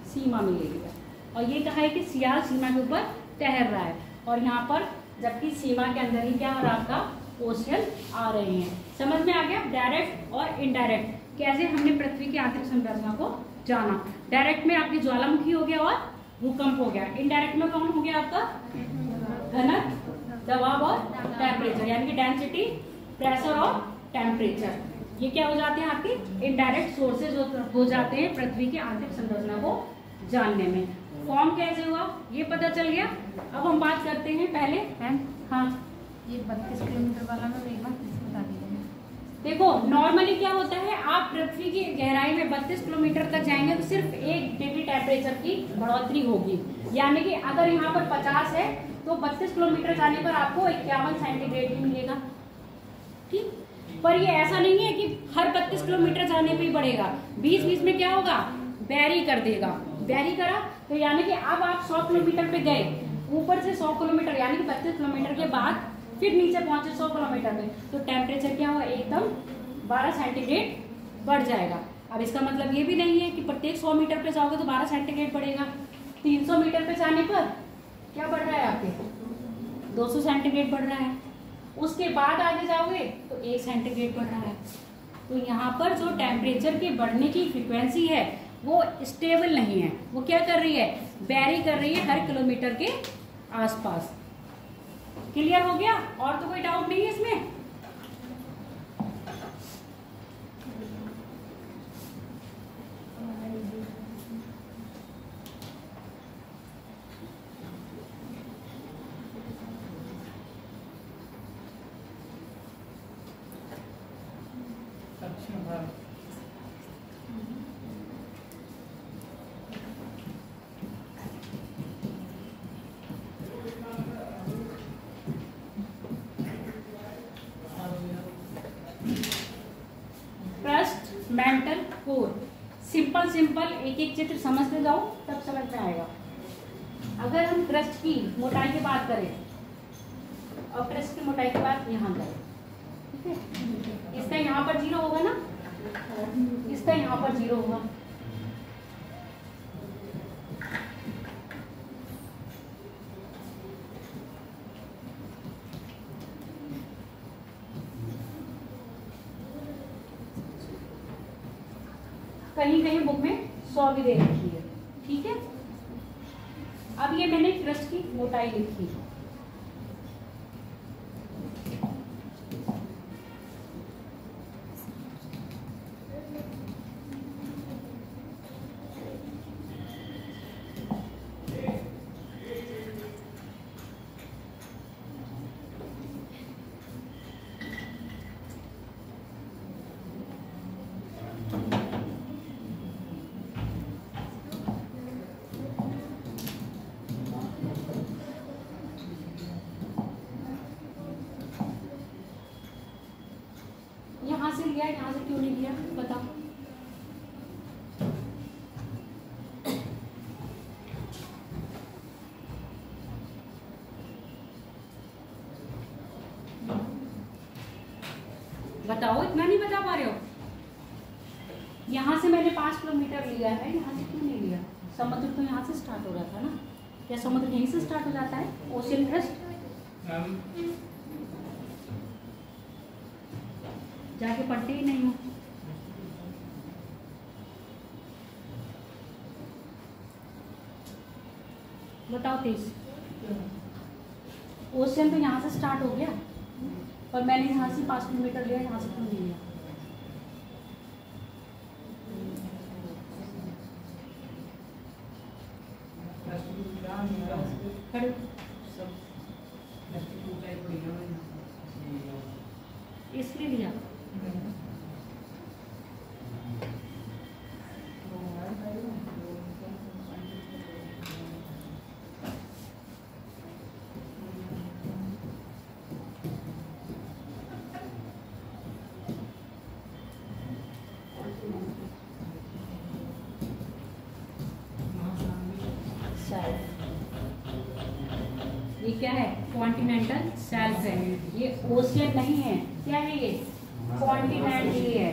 सीमा में ले लिया। और ये कहा है कि सियाल सीमा के ऊपर तैर रहा है, और यहाँ पर जबकि सीमा के अंदर ही क्या हो रहा है? आपका ओशियन आ रहे हैं। समझ में आ गया? डायरेक्ट और इनडायरेक्ट कैसे हमने पृथ्वी की आंतरिक संरचना को जाना। डायरेक्ट में आपकी ज्वालामुखी हो गया और भूकंप हो गया। इनडायरेक्ट में कौन हो गया? आपका घनत्व, दबाव और टेम्परेचर, यानी कि डेंसिटी, प्रेशर और टेम्परेचर। ये क्या हो जाते हैं? आपके इनडायरेक्ट सोर्सेज हो जाते हैं पृथ्वी की आंतरिक संरचना को जानने में। फॉर्म कैसे हुआ ये पता चल गया। अब हम बात करते हैं पहले। हाँ, ये 32 किलोमीटर वाला में एक बार बता दीजिए। देखो नॉर्मली क्या होता है, आप पृथ्वी की गहराई में 32 किलोमीटर तक जाएंगे तो सिर्फ 1 डिग्री टेम्परेचर की बढ़ोतरी होगी। यानी कि अगर यहाँ पर 50 है तो 32 किलोमीटर जाने पर आपको 51 सेंटीग्रेड ही मिलेगा। ठीक, पर ये ऐसा नहीं है कि हर 32 किलोमीटर जाने पे ही बढ़ेगा, बीच बीच में क्या होगा, वेरी कर देगा। वेरी करा तो यानी कि अब आप 100 किलोमीटर पे गए, ऊपर से 100 किलोमीटर यानी कि 32 किलोमीटर के बाद फिर नीचे पहुंचे 100 किलोमीटर पे, तो टेम्परेचर क्या होगा, एकदम 12 सेंटीग्रेड बढ़ जाएगा। अब इसका मतलब ये भी नहीं है कि प्रत्येक 100 मीटर पे जाओगे तो 12 सेंटीग्रेड बढ़ेगा। 300 मीटर पे जाने पर क्या बढ़ रहा है आपके, 200 सेंटीग्रेड बढ़ रहा है। उसके बाद आगे जाओगे तो 1 सेंटीग्रेड बढ़ रहा है। तो यहाँ पर जो टेम्परेचर के बढ़ने की फ्रीक्वेंसी है वो स्टेबल नहीं है, वो क्या कर रही है, वेरी कर रही है हर किलोमीटर के आसपास। क्लियर हो गया? और तो कोई डाउट नहीं है इसमें? दक्षिण Bharat. Crust, mental, core, simple simple एक एक चित्र समझते जाओ तब समझ में आएगा। अगर हम क्रस्ट की मोटाई की बात करें और क्रस्ट की मोटाई की बात यहाँ करें, ठीक है, इसका यहाँ पर 0 होगा ना, इसका यहाँ पर 0 होगा। कहीं कहीं बुक में 100 भी दे रखी है, ठीक है। अब ये मैंने क्रस्ट की मोटाई लिखी, यहाँ से लिया, यहाँ से क्यों नहीं लिया बताओ। बताओ, इतना नहीं बता पा रहे हो। यहाँ से मैंने 5 किलोमीटर लिया है, यहाँ से क्यों नहीं लिया? समुद्र तो यहाँ से स्टार्ट हो रहा था ना, क्या समुद्र यहीं से स्टार्ट हो जाता है? ओशियन क्रस्ट जाके पढ़ते ही नहीं हो। बताओ 23। ओशियन तो यहाँ से स्टार्ट हो गया, पर मैंने यहाँ से 5 किलोमीटर लिया, यहाँ से क्यों नहीं लिया? खड़े इसलिए लिया। ये क्या है? कॉन्टिनेंटल शेल्फ है, ये ओशियन नहीं है। क्या है ये? कॉन्टिनेंट ही है,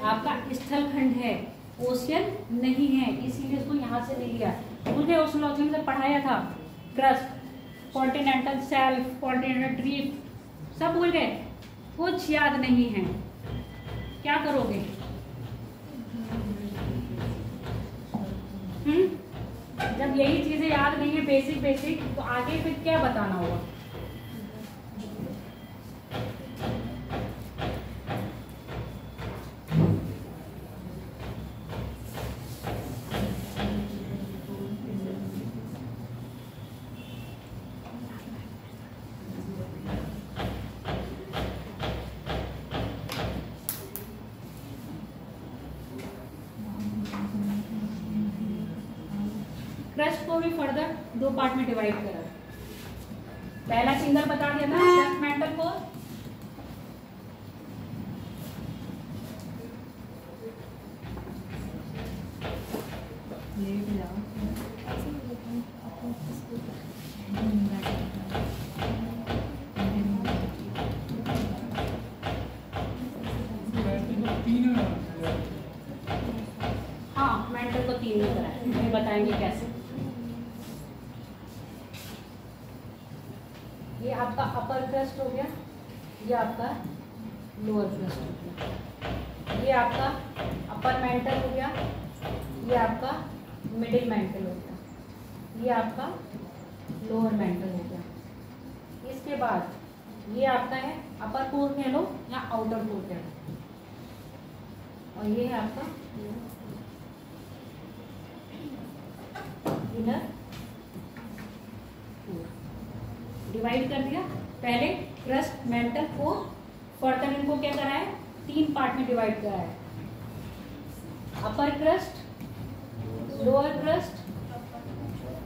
आपका स्थलखंड है, ओशियन नहीं है, इसीलिए इसको यहाँ से नहीं लिया। भूल गए ओशियोलॉजी में जब पढ़ाया था, crust, continental shelf, continental drip, सब भूल गए, कुछ याद नहीं है। क्या करोगे? जब यही चीजें याद नहीं है बेसिक बेसिक, तो आगे फिर क्या बताना होगा? क्रस्ट को भी फर्दर 2 पार्ट में डिवाइड करा। पहला सिंगल बता दिया था, क्रस्ट, मेंटल, कोर। अभी बताएंगे कैसे। ये आपका अपर क्रस्ट हो गया, ये आपका लोअर क्रस्ट हो गया, ये आपका अपर मेंटल हो गया, ये आपका मिडिल मेंटल हो गया, ये आपका लोअर मेंटल हो गया। इसके बाद ये आपका है अपर कोर कह लो या आउटर कोर कह लो, और ये है आपका इनर कोर। डिवाइड कर दिया, पहले क्रस्ट मेंटल कोर, फर्दर इनको क्या करा है, 3 पार्ट में डिवाइड करा है, upper crust, lower crust,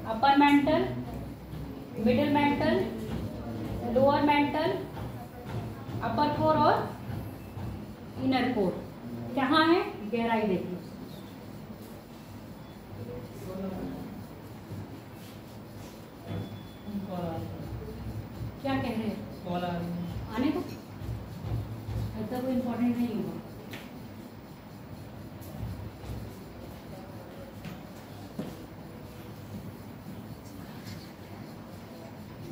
upper mantle, middle mantle, lower mantle, upper core और इनर कोर। कहाँ है, गहराई देखिए। क्या कह रहे हैं, आने को ऐसा कोई इम्पोर्टेंट नहीं होगा।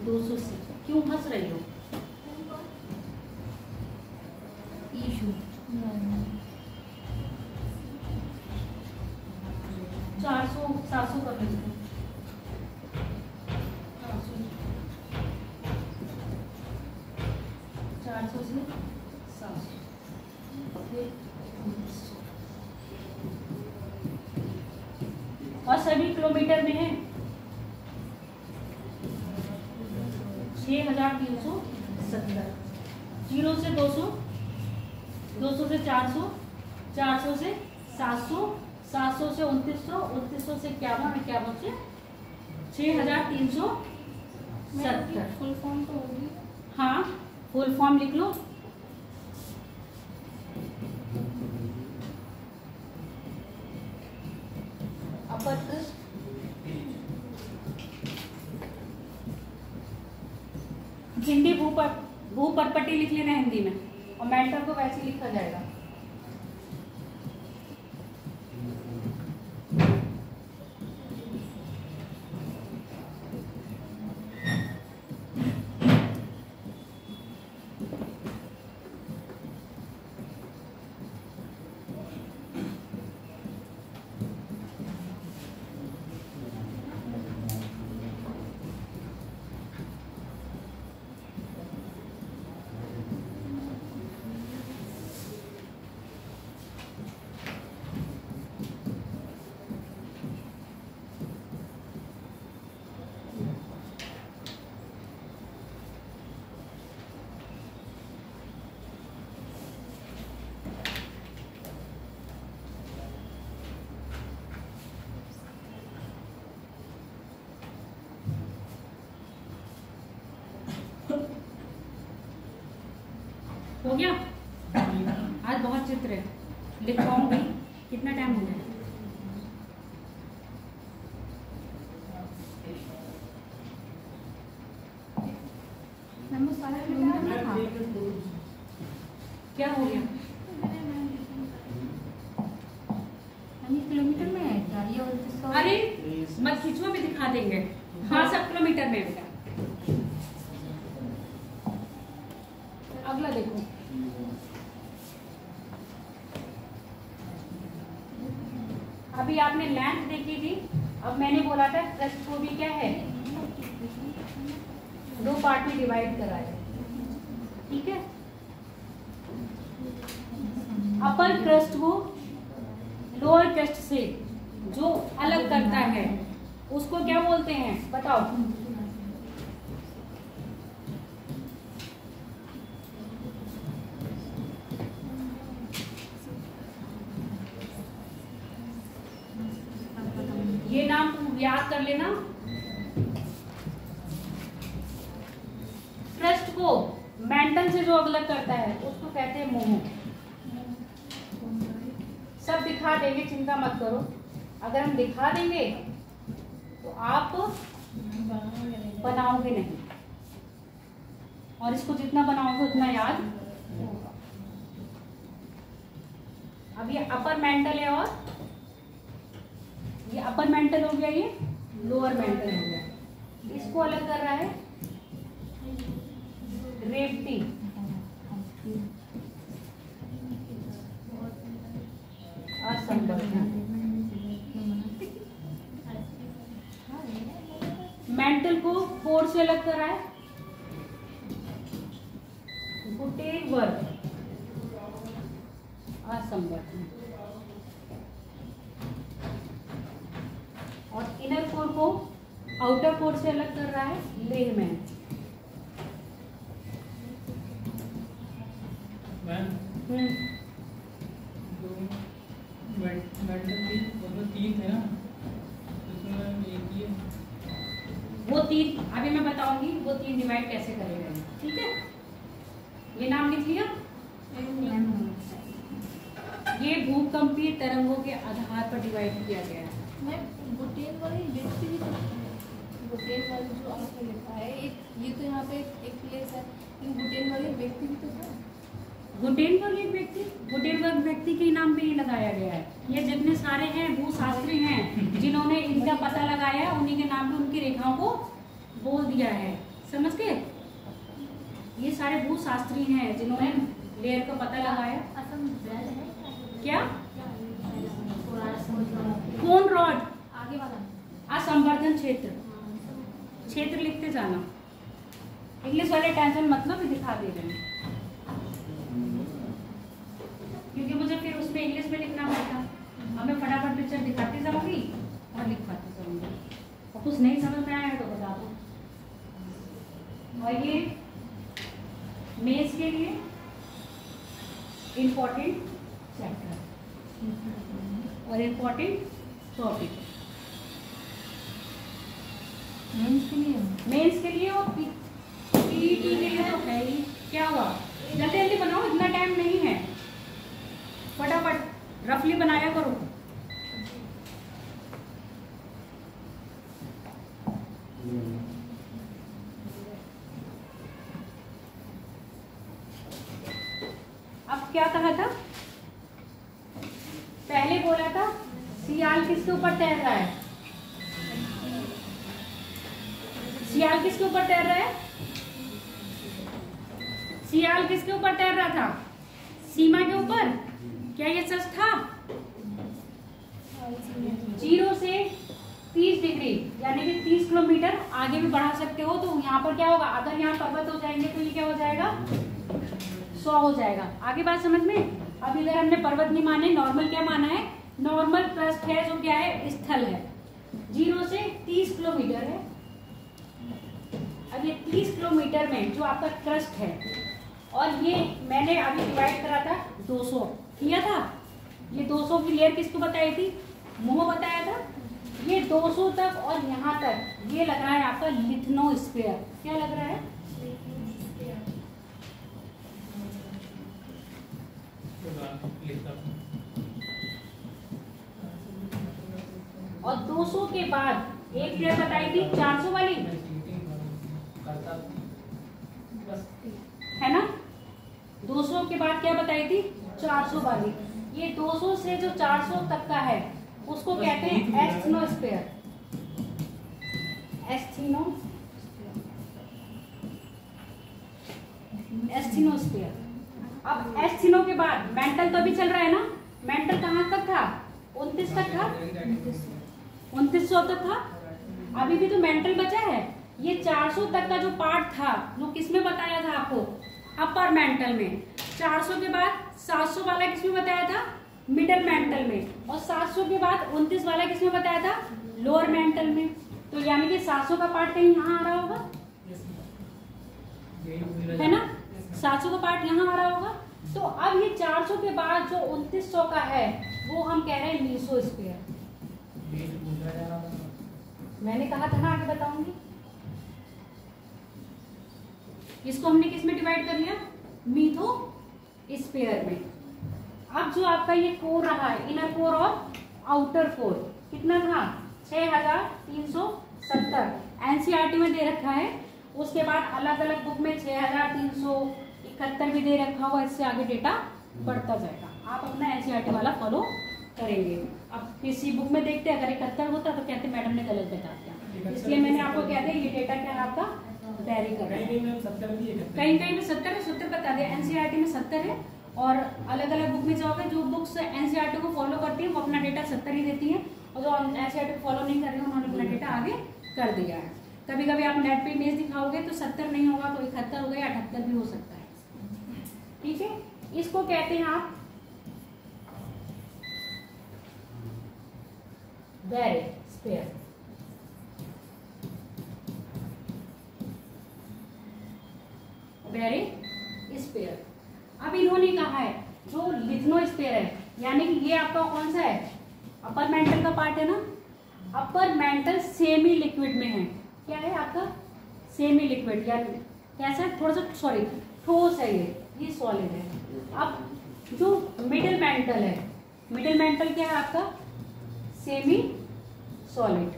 दोस्तों से क्यों हंस रही हो? इशू 400 700 कर लेते हैं। 400 से 700 और सभी किलोमीटर में है। 6370, 0 से 200, 200 से 400, 400 से 700, 700 से 2900, 2900 से 51, 51 से 6370। फुल फॉर्म तो होगी। हाँ, फुल फॉर्म लिख लो। अपर क्रस्ट, हिंदी भूपटपटी लिख लेना हिंदी में, और मेंटल को वैसे ही लिखा जाएगा। हो गया? आज बहुत चित्र है, लिखवाऊंगी। कितना टाइम हो गया? मैम सारा किलोमीटर था। क्या हो गया? मैम किलोमीटर में है क्या ये? 2900। अरे मत खींचो, भी दिखा देंगे। हाँ, सब किलोमीटर में बेटा। अगला देखो, अभी आपने लेंथ देखी थी, अब मैंने बोला था क्रस्ट को भी क्या है, 2 पार्ट में डिवाइड करा है। ठीक है, अपर क्रस्ट को लोअर क्रस्ट से जो अलग करता है उसको क्या बोलते हैं, बताओ? ये नाम तुम याद कर लेना। क्रस्ट को मेंटल से जो अलग करता है उसको कहते हैं मोह। सब दिखा देंगे, चिंता मत करो। अगर हम दिखा देंगे तो आप बनाओगे नहीं, और इसको जितना बनाओगे उतना याद होगा। अब ये अपर मेंटल है और ये अपर मेंटल हो गया, ये लोअर मेंटल हो गया। इसको अलग कर रहा है रेप्टी, असंवर्धन। मेंटल को कोर से अलग कर रहा है गुटेन वर्ग, असंवर्धन। और इनर कोर को आउटर कोर से अलग कर रहा है लेहमैन। तीन है ना, इसमें एक ही है। वो तीन अभी मैं बताऊंगी, वो तीन डिवाइड कैसे करेगा, ठीक है। ये नाम लिख लिया। ये भूकंपीय तरंगों के आधार पर डिवाइड किया गया है। मैं बुटेन वाली व्यक्ति भी तो, बुटेन वाली जो आपने लिखा है एक, ये तो यहाँ पे एक प्लेस है, लेकिन बुटेन वाली व्यक्ति भी तो था। गुटेन वाली व्यक्ति, गुटेनबर्ग व्यक्ति के नाम पे ही लगाया गया है। ये जितने सारे हैं भूशास्त्री हैं जिन्होंने इनका पता लगाया, उन्हीं के नाम पे उनकी रेखाओं को बोल दिया है, समझ गए। ये सारे भूशास्त्री हैं जिन्होंने लेयर का पता लगाया। क्या कौन रॉड आगे वाला असंवर्धन क्षेत्र, क्षेत्र लिखते जाना। इंग्लिश वाले टेंशन मतलब दिखा दे रहे हैं, क्योंकि मुझे फिर उसमें इंग्लिश में लिखना पड़ता। अब मैं फटाफट पिक्चर दिखाती जाऊंगी और लिखवाती जाऊंगी, और कुछ नहीं समझ में आया तो बता दो। और ये मेंस के लिए इम्पोर्टेंट चैप्टर और इम्पोर्टेंट टॉपिक मेंस के लिए और पीईटी के लिए तो है ही। क्या हुआ, जल्दी जल्दी बनाओ, इतना टाइम नहीं है, फटाफट रफली बनाया करो। अब क्या कहा था, पहले बोला था सियाल किसके ऊपर तैर रहा है, सियाल किसके ऊपर तैर रहा है, सियाल किसके ऊपर तैर रहा था, सीमा के ऊपर। क्या ये सच था? 0 से 30 डिग्री यानी कि 30 किलोमीटर आगे भी बढ़ा सकते हो। तो यहाँ पर क्या होगा, अगर यहाँ पर्वत हो जाएंगे तो ये क्या हो जाएगा, 100 हो जाएगा। आगे बात समझ में। अब इधर हमने पर्वत नहीं माने, नॉर्मल क्या माना है, नॉर्मल क्रस्ट है जो क्या है, स्थल है। 0 से 30 किलोमीटर है। अब ये 30 किलोमीटर में जो आपका क्रस्ट है, और ये मैंने अभी डिवाइड करा था 200 किया था। ये 200 की लेयर किसको बताई थी, मुंह बताया था। ये 200 तक और यहाँ तक ये लग रहा है आपका लिथनोस्फीयर। क्या लग रहा है, और 200 के बाद एक लेयर बताई थी 400 वाली, है ना। 200 के बाद क्या बताई थी, 400 वाली। ये 200 से जो 400 तक का है उसको कहते हैं एस्थेनोस्फीयर। एस्थेनोस्फीयर। अब एस्थेनो के बाद मेंटल तो अभी चल रहा है ना, मेंटल कहाँ तक था, 29 तक था, 2900 तक था। अभी भी तो मेंटल बचा है। ये 400 तक का जो पार्ट था वो किसमें बताया था आपको, अपर मेंटल में। 400 के बाद 700 वाला किसमें बताया था, मिडल मेंटल में। और 700 के बाद 29 वाला किसमें बताया था, लोअर मेंटल में। तो यानी कि 700 का पार्ट कहीं यहाँ आ रहा होगा, है ना। 700 का पार्ट यहाँ आ रहा होगा। तो अब ये 400 के बाद जो 2900 का है वो हम कह रहे हैं मीसोस्फीयर। मैंने कहा था ना आगे बताऊंगी। इसको हमने किस में डिवाइड कर लिया, मीथोस्फीयर में। अब जो आपका ये कोर रहा है, इनर कोर और आउटर कोर, कितना था, 6370 एनसीईआरटी में दे रखा है। उसके बाद अलग अलग बुक में 6371 भी दे रखा हुआ। इससे आगे डेटा बढ़ता जाएगा, आप अपना एनसीईआरटी वाला फॉलो करेंगे। अब किसी बुक में देखते हैं अगर 71 होता तो कहते मैडम ने गलत बता दिया, इसलिए मैंने आपको क्या दिया, ये डेटा क्या है आपका वेरी कर रहा है। कहीं कहीं में 70 है, 70 बता दिया, एनसीईआरटी में 70 है, और अलग अलग बुक में जाओगे जो बुक्स एनसीईआरटी को फॉलो करती है वो अपना डेटा 70 ही देती है, और जो एनसीईआरटी को फॉलो नहीं कर रहे हैं उन्होंने अपना डेटा आगे कर दिया है। कभी कभी आप नेट पे इमेज दिखाओगे तो 70 नहीं होगा तो 71 होगा या 78 भी हो सकता है। ठीक है, इसको कहते हैं आप वेरी स्पेयर। Very spare. अब इन्होंने कहा है जो लिथनोस्फीयर है, यानी कि ये आपका कौन सा है, अपर मेंटल का पार्ट है ना, अपर मेंटल सेमी लिक्विड में है। क्या है आपका सेमी लिक्विड, यानी कैसा है, थोड़ा सा सॉरी ठोस है, ये सॉलिड है। अब जो मिडिल मेंटल है, मिडिल मेंटल क्या है आपका सेमी सॉलिड।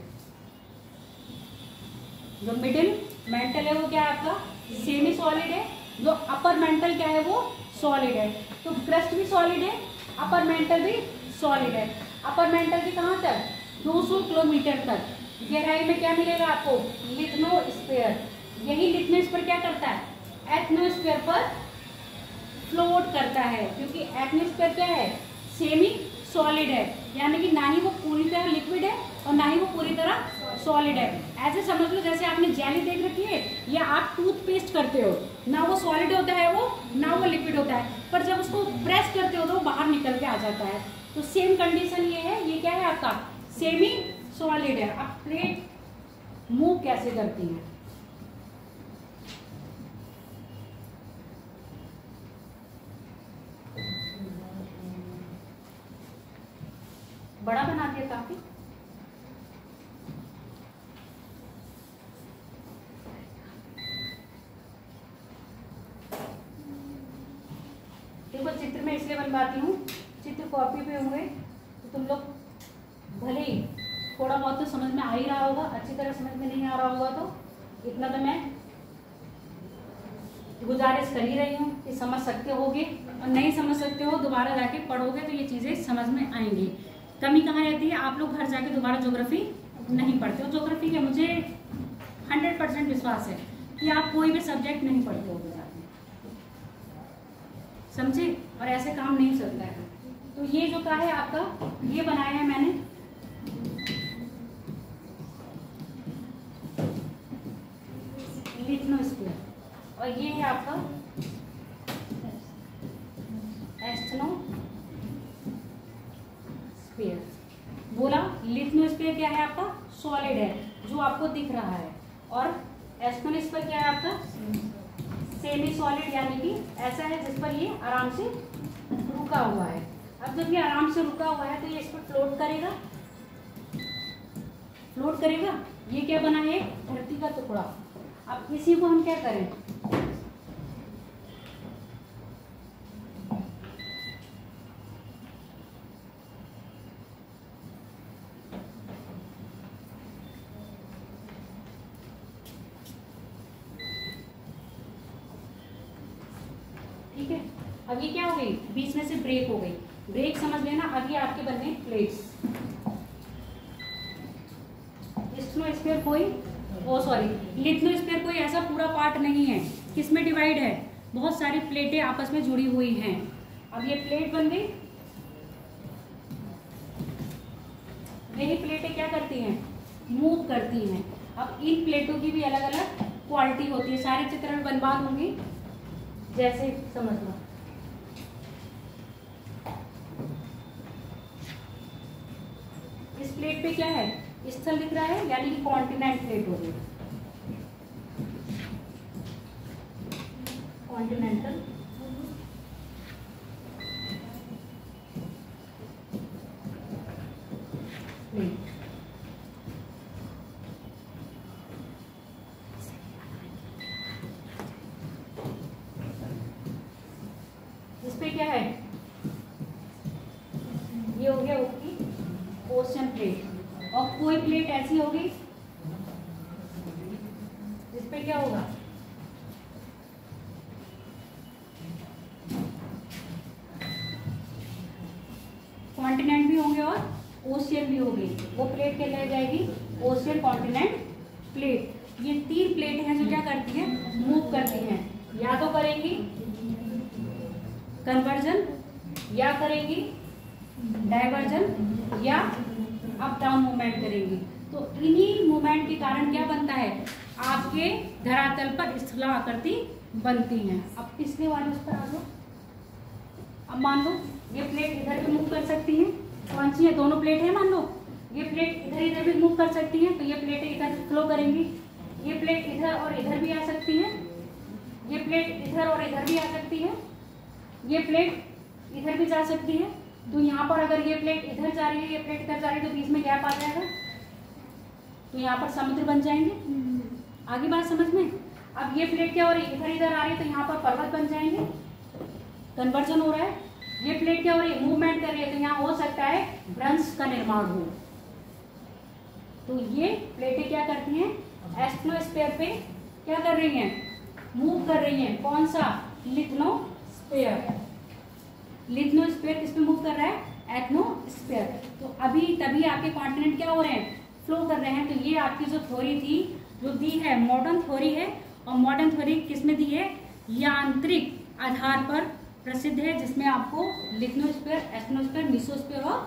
जो मिडिल मेंटल है वो क्या है आपका सेमी सॉलिड है, जो अपर मेंटल क्या है वो सॉलिड है। तो क्रस्ट भी सॉलिड है, अपर मेंटल भी सॉलिड है। अपर मेंटल की कहाँ तक 200 किलोमीटर तक गहराई में क्या मिलेगा आपको लिथनोस्फीयर। यही लिथनोस्फीयर क्या करता है एटमॉस्फेयर पर फ्लोट करता है, क्योंकि एटमॉस्फेयर क्या है सेमी सॉलिड है, यानी कि ना ही वो पूरी तरह लिक्विड है और ना ही वो पूरी तरह सॉलिड है। ऐसे समझ लो जैसे आपने जेली देख रखी है या आप टूथपेस्ट करते हो, ना वो सॉलिड होता है वो ना वो लिक्विड होता है, पर जब उसको प्रेस करते हो तो वो बाहर निकल के आ जाता है। तो सेम कंडीशन ये है, ये क्या है आपका सेमी सॉलिड है। अब प्लेट मूव कैसे करती है, बड़ा बना दिया काफी। देखो चित्र में इसलिए बनवाती हूँ, चित्र कॉपी पे होंगे तो तुम लोग भले ही थोड़ा बहुत तो समझ में आ ही रहा होगा, अच्छी तरह समझ में नहीं आ रहा होगा तो इतना तो मैं गुजारिश कर ही रही हूँ कि समझ सकते होगे, और नहीं समझ सकते हो दोबारा जाके पढ़ोगे तो ये चीज़ें समझ में आएंगी। कमी कहाँ रहती है, आप लोग घर जाके दोबारा ज्योग्राफी नहीं पढ़ते हो। ज्योग्राफी के मुझे 100% विश्वास है कि आप कोई भी सब्जेक्ट नहीं पढ़ते हो जाके, समझे, और ऐसे काम नहीं चलता है। तो ये जो का है आपका ये बनाया है मैंने, लिथनोस्फीयर, और ये है आपका एस्थेनोस्फीयर। बोला लिथनोस्फीयर क्या है आपका सॉलिड है जो आपको दिख रहा है, और एस्थेनोस्फीयर क्या है आपका सेमी सॉलिड, यानी कि ऐसा है जिस पर ये आराम से रुका हुआ है। अब जब ये आराम से रुका हुआ है तो ये इस पर फ्लोट करेगा, फ्लोट करेगा। ये क्या बना है धरती का टुकड़ा। अब इसी को हम क्या करें, ठीक है। अब ये क्या हो गई बीच में से ब्रेक हो गई, ब्रेक समझ लेना। अब ये आपके बने प्लेट्स। लिथनोस्फीयर कोई लिथनोस्फीयर कोई ऐसा पूरा पार्ट नहीं है, किसमें डिवाइड है, बहुत सारी प्लेटें आपस में जुड़ी हुई हैं। अब ये प्लेट बन गई, यही प्लेटें क्या करती हैं मूव करती हैं। अब इन प्लेटों की भी अलग अलग क्वालिटी होती है, सारे चित्र में बनवा दूंगी जैसे समझ लो। इस प्लेट पे क्या है स्थल दिख रहा है, यानी कि कॉन्टिनेंट प्लेट हो गई, कॉन्टिनेंटल प्लेट। इस पे क्या है ये हो गया उसकी ओशन प्लेट, और कोई प्लेट ऐसी होगी जिस पे क्या होगा हो गई, वो प्लेट क्या रह जाएगी, ओशियन कॉन्टिनेंट प्लेट। ये 3 प्लेट हैं जो क्या करती हैं, मूव करती हैं, या तो करेंगी कन्वर्जन, या करेंगी डाइवर्जन, या अप डाउन मूवमेंट करेंगी। तो इन्हीं मूवमेंट के कारण क्या बनता है, आपके धरातल पर स्थलाकृति बनती हैं। अब पिछले वाले उस पर आ जाओ। अब मान लो ये प्लेट इधर भी मूव कर सकती है, कौन सी है, दोनों प्लेट है मान लो, ये प्लेट इधर इधर भी मूव कर सकती है, तो ये प्लेट इधर फ्लो करेंगी, ये प्लेट इधर और इधर भी आ सकती है, ये प्लेट इधर और इधर भी आ सकती है, ये प्लेट इधर भी जा सकती है। तो यहाँ पर अगर ये प्लेट इधर जा रही है, ये प्लेट इधर जा रही है, तो बीच में गैप आ जाएगा, तो यहाँ पर समुद्र बन जाएंगे। आगे बात समझ में। अब ये प्लेट क्या हो रही है, इधर इधर आ रही है, तो यहाँ पर पर्वत बन जाएंगे, कन्वर्जन हो रहा है। ये प्लेट क्या हो रही है, मूवमेंट कर रही है, तो यहाँ हो सकता है भ्रंश का निर्माण हो। तो ये प्लेटें क्या करती हैं, एस्टेनोस्फीयर पे क्या कर रही हैं, मूव कर रही हैं। कौन सा, लिथनोस्फीयर। लिथनोस्फीयर किस पे मूव कर रहा है, एथनोस्फीयर। तो अभी तभी आपके कॉन्टिनेंट क्या हो रहे हैं, फ्लो कर रहे हैं। तो ये आपकी जो थ्योरी थी, जो दी है, मॉडर्न थ्योरी है, और मॉडर्न थ्योरी किसमें दी है, यांत्रिक आधार पर प्रसिद्ध है, जिसमें आपको लिथनोस्फीयर, एस्टेनोस्फीयर, मेसोस्फीयर और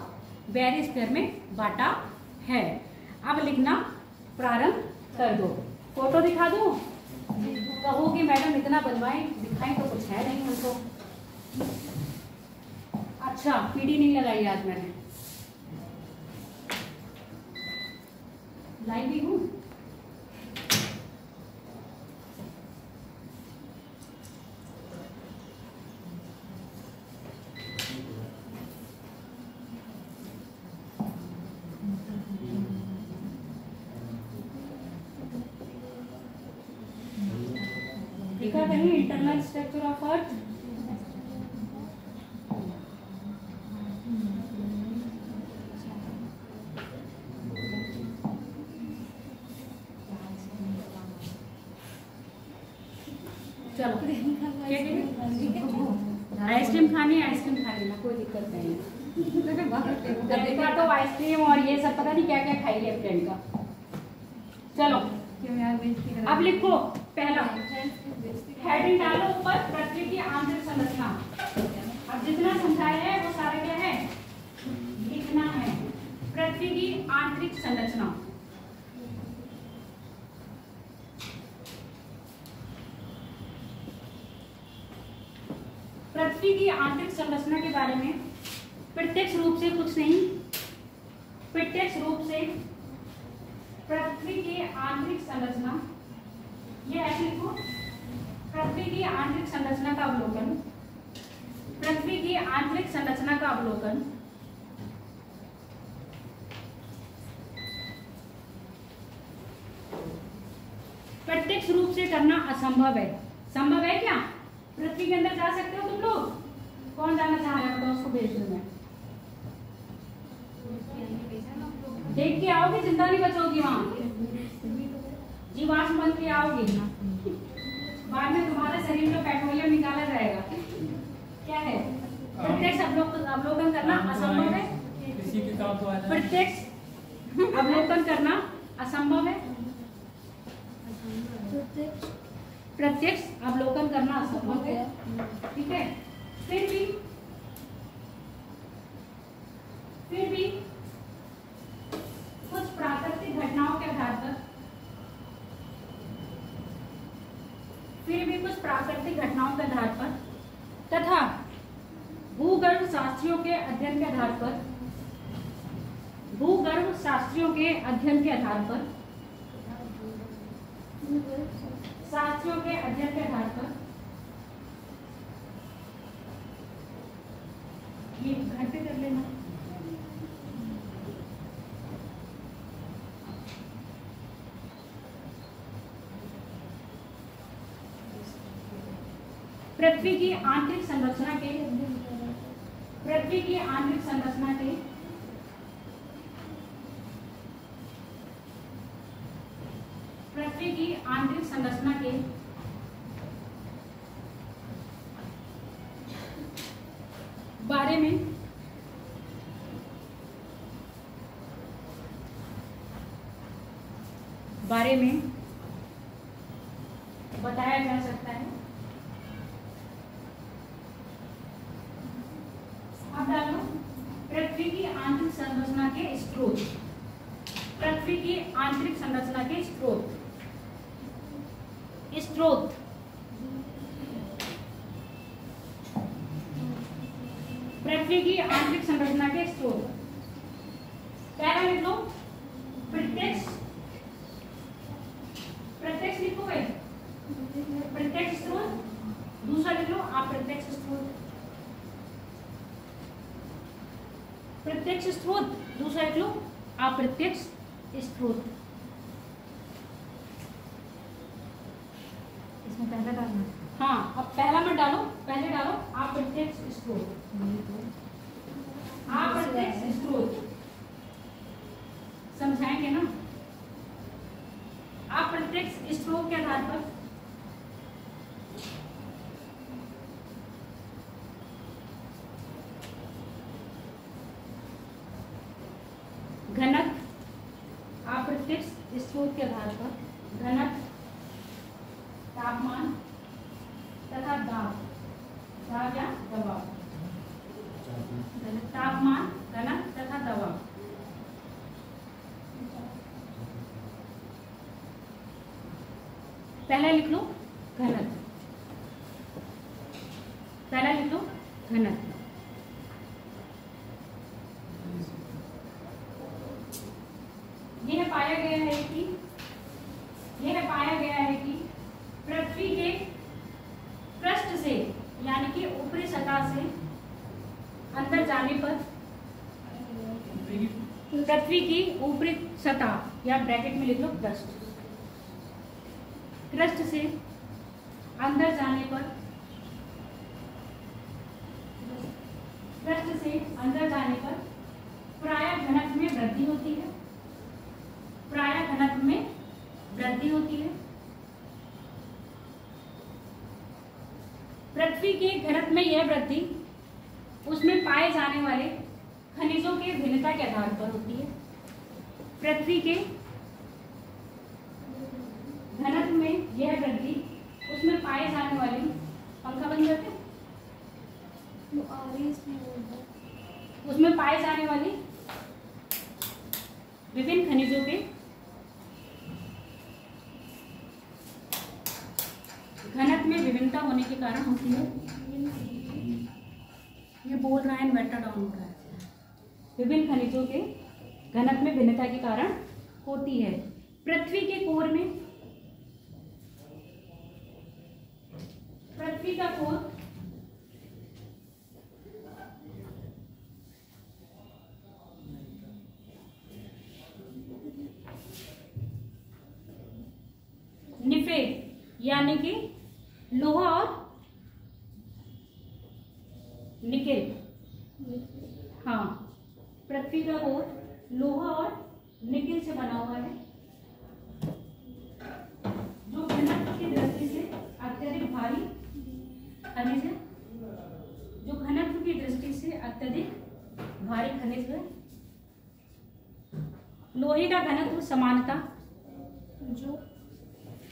बैरिस्फीयर में बांटा है। अब लिखना प्रारंभ कर दो। फोटो दिखा दूं, कहोगी मैडम इतना बनवाएं, दिखाएं तो कुछ है नहीं हमको। अच्छा, पीडी नहीं लगाई आज मैंने, लाई भी हूँ। देखा कहीं इंटरनल स्ट्रक्चर ऑफ अर्थ, चलो आइसक्रीम खानी है, आइसक्रीम खा लेना, कोई दिक्कत नहीं है। देखा तो आइसक्रीम और ये सब पता नहीं क्या क्या खाई है फ्रेंड का। चलो अब लिखो, पहला हेडिंग डालो ऊपर, पृथ्वी की आंतरिक संरचना। अब जितना समझाया है वो सारा क्या है, लिखना है। पृथ्वी की आंतरिक संरचना, पृथ्वी की आंतरिक संरचना के बारे में प्रत्यक्ष रूप से कुछ नहीं, प्रत्यक्ष रूप से पृथ्वी की आंतरिक संरचना, ये ऐसे लिखो, पृथ्वी की आंतरिक संरचना का अवलोकन, पृथ्वी की आंतरिक संरचना का अवलोकन प्रत्यक्ष रूप से करना असंभव है। संभव है क्या, पृथ्वी के अंदर जा सकते हो तुम लोग, कौन जाना चाह रहे हो तो उसको भेज दूं मैं, देख के आओगे, जिंदा नहीं बचोगी वहां, जीवाश्म बन के आओगी, बाद में तुम्हारे शरीर में पेट्रोलियम निकाला जाएगा। क्या है, प्रत्यक्ष अवलोकन करना असंभव है, प्रत्यक्ष अवलोकन करना असंभव है, प्रत्यक्ष अवलोकन करना असंभव है, ठीक है। फिर भी कुछ प्राकृतिक घटनाओं के आधार पर, फिर भी कुछ प्राकृतिक घटनाओं के आधार पर तथा भूगर्भ शास्त्रियों के अध्ययन के आधार पर, भूगर्भ शास्त्रियों के अध्ययन के आधार पर, शास्त्रियों के अध्ययन के आधार पर, ये घर पे कर लेना, पृथ्वी की आंतरिक संरचना के, पृथ्वी की आंतरिक संरचना के पृथ्वी की आंतरिक संरचना के बारे में बारे में बताया जा सकता है। अब डालो पृथ्वी की आंतरिक संरचना के स्रोत। पृथ्वी की आंतरिक संरचना के स्रोत। पृथ्वी की आंतरिक संरचना के स्रोत। पहला लिख लो प्रत्यक्ष। प्रत्यक्ष लिखोगे प्रत्यक्ष स्रोत। दूसरा लिख लो अप्रत्यक्ष स्रोत। प्रत्यक्ष स्रोत, दूसरा लिख लो अप्रत्यक्ष स्रोत। इसमें पहला डालना। हाँ, अब पहला मत डालो, पहले डालो अप्रत्यक्ष स्रोत। अप्रत्यक्ष स्रोत समझाएंगे ना। अप्रत्यक्ष स्रोत के आधार पर घनत्व, अप्रत्यक्ष स्रोत के आधार पर घनत्व, तापमान तथा दाब या दबाव। तापमान, घनत्व तथा दबाव। पहला लिख लो घनत्व। पहला लिख लो घनत्व। यह पाया गया है कि पृथ्वी के पृष्ठ से यानी कि ऊपरी सतह से अंदर जाने पर पृथ्वी की ऊपरी सतह या ब्रैकेट में लिख लो पृष्ठ। पृष्ठ से अंदर जाने पर प्रायः घनत्व में वृद्धि होती है। प्रायः घनत्व में वृद्धि होती है। पृथ्वी के घनत्व में यह वृद्धि उसमें पाए जाने वाले खनिजों के भिन्नता के आधार पर होती है। पृथ्वी के घनत्व में यह वृद्धि उसमें पाए जाने वाली, पंखा बंद करते, उसमें पाए जाने वाली विभिन्न खनिजों के घनत्व में विभिन्नता होने के कारण होती है। ये बोल रहा है इन्वर्टर डाउन हो रहा है। विभिन्न खनिजों के घनत्व में भिन्नता के कारण होती है। पृथ्वी के कोर में, पृथ्वी का कोर निफेड यानी कि लोहा और निकेल, हाँ, पृथ्वी का कोर लोहा और निकेल से बना हुआ है, जो घनत्व की दृष्टि से अत्यधिक भारी खनिज है। जो घनत्व की दृष्टि से अत्यधिक भारी खनिज है। लोहे का घनत्व समानता, जो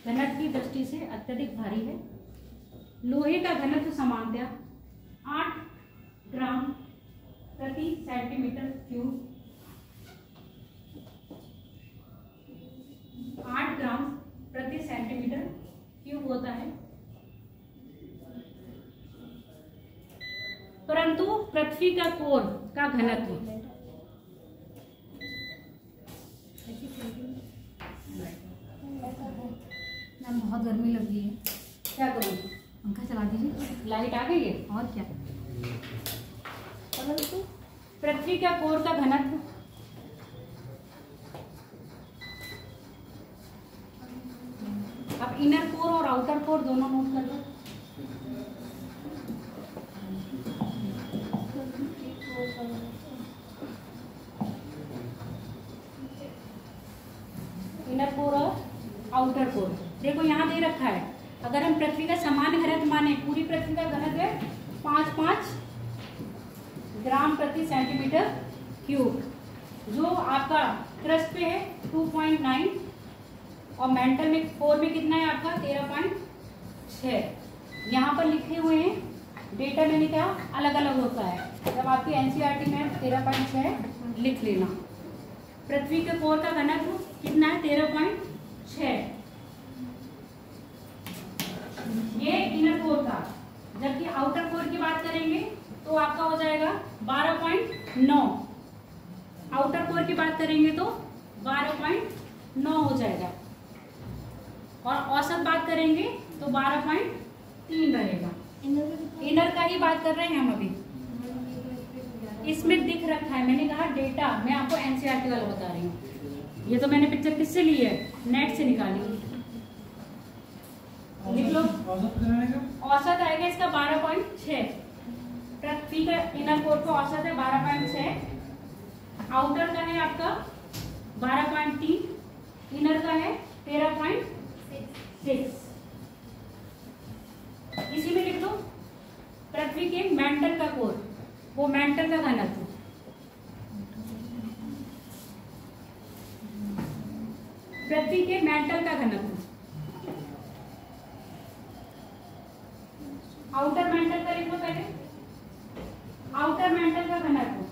घनत्व की दृष्टि से अत्यधिक भारी है। लोहे का घनत्व सामान्यतः 8 ग्राम प्रति सेंटीमीटर क्यूब, 8 ग्राम प्रति सेंटीमीटर क्यूब होता है। परंतु पृथ्वी का कोर का घनत्व मैम बहुत गर्मी लग रही है, क्या करूँ? पंखा चला दीजिए। लाइट आ गई है। और क्या, परंतु पृथ्वी का कोर का घनत्व अब इनर कोर और आउटर कोर दोनों नोट कर लो। इनर कोर और आउटर कोर देखो यहाँ दे रखा है। अगर हम पृथ्वी का समान घनत्व माने, पूरी पृथ्वी का घनत्व है 5 ग्राम प्रति सेंटीमीटर क्यूब, जो आपका क्रस्ट पे है 2.9 और मेंटल में 4 में कितना है आपका 13.6। यहाँ पर लिखे हुए हैं डेटा मैंने क्या अलग अलग होता है। जब आपकी एनसीईआरटी में 13.6 लिख लेना। पृथ्वी के कोर का घनत्व कितना है 13.6, ये इनर कोर का। जबकि आउटर कोर की बात करेंगे तो आपका हो जाएगा 12.9। आउटर कोर की बात करेंगे तो 12.9 हो जाएगा। और औसत बात करेंगे तो 12.3 रहेगा। इनर का ही बात कर रहे हैं हम अभी। इसमें दिख रखा है, मैंने कहा डेटा, मैं आपको एनसीईआरटी वाला बता रही हूँ। ये तो मैंने पिक्चर किससे ली है, नेट से निकाली। लिख लो औसत आएगा इसका 12.6। पृथ्वी का इनर कोर का औसत है 12.6, आउटर का है आपका 12.3, इनर का है 13.6। इसी में लिख लो पृथ्वी के मेंटल का कोर, वो मेंटल का घनत्व। पृथ्वी के मेंटल का घनत्व, आउटर मेंटल का लिख लो पहले। आउटर मेंटल का घनत्व,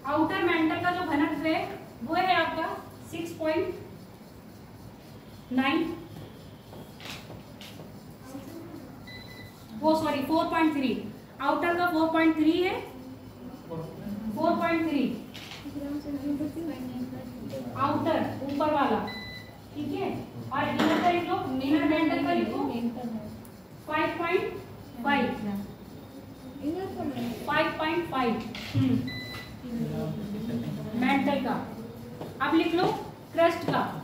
आउटर मेंटल का जो घनत्व है वो है आपका 6.9, वो सॉरी 4.3। आउटर का 4.3 है, 4.3 आउटर ऊपर वाला, ठीक है। और इनर का लिख लो, इनर मेंटल का लिखो 5.5, 5.5 मेंटल का। अब लिख लो क्रस्ट का,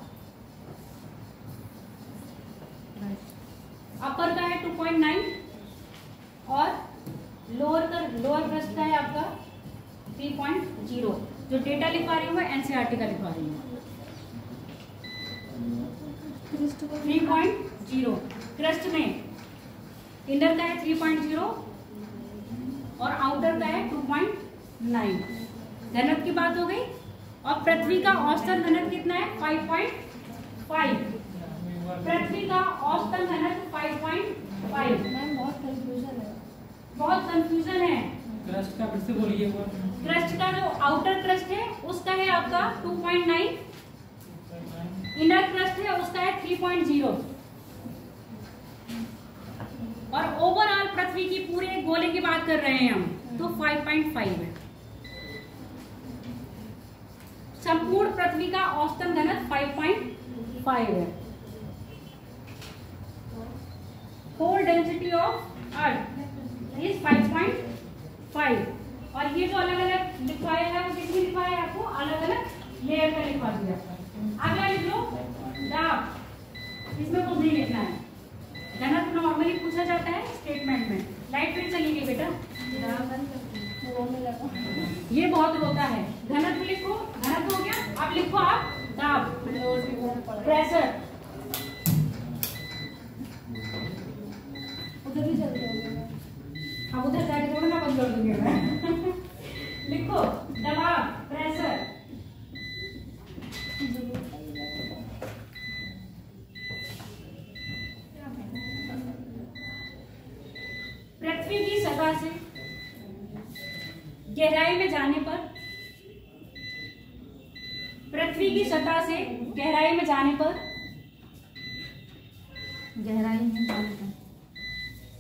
अपर का है 2.9 और लोअर क्रस्ट का है आपका 3.0। जो डेटा लिखवा रही हूँ मैं एनसीईआरटी का लिखवा रही हूँ। 3.0 क्रस्ट में इनर का है 3.0 और आउटर का है 2.9। घनत्व की बात हो गई। और पृथ्वी का औसतन घनत्व कितना है 5.5। पृथ्वी का औसतन घनत्व 5.5। मैम बहुत कंफ्यूजन है, बहुत कंफ्यूजन है। क्रस्ट का फिर से बोलिए। क्रस्ट का जो आउटर क्रस्ट है उसका है आपका 2.9, इनर क्रस्ट है उसका है 3.0 और ओवरऑल पृथ्वी की पूरे गोले की बात कर रहे हैं हम तो 5.5 है। संपूर्ण पृथ्वी का औसतन घनत्व 5.5 है। Whole density of earth is 5.5। और ये जो अलग अलग लिखवाया है वो किसने लिखवाया है आपको, अलग अलग लेयर का लिखवा दिया। अगला लिख लो दाब, इसमें कुछ नहीं लिखना है। घनत्व नॉर्मली पूछा जाता है स्टेटमेंट में। लाइट फिर चली गई बेटा, ये बहुत रोता है। घनत्व लिखो, घनत्व हो गया। अब लिखो आप दाब, प्रेशर। उधर भी चल जाएगा। अब उधर जाके थोड़ा ना बंद कर दूंगी मैं। लिखो दबाव, प्रेशर। पृथ्वी की सतह से गहराई में जाने पर, पृथ्वी की सतह से गहराई में जाने पर,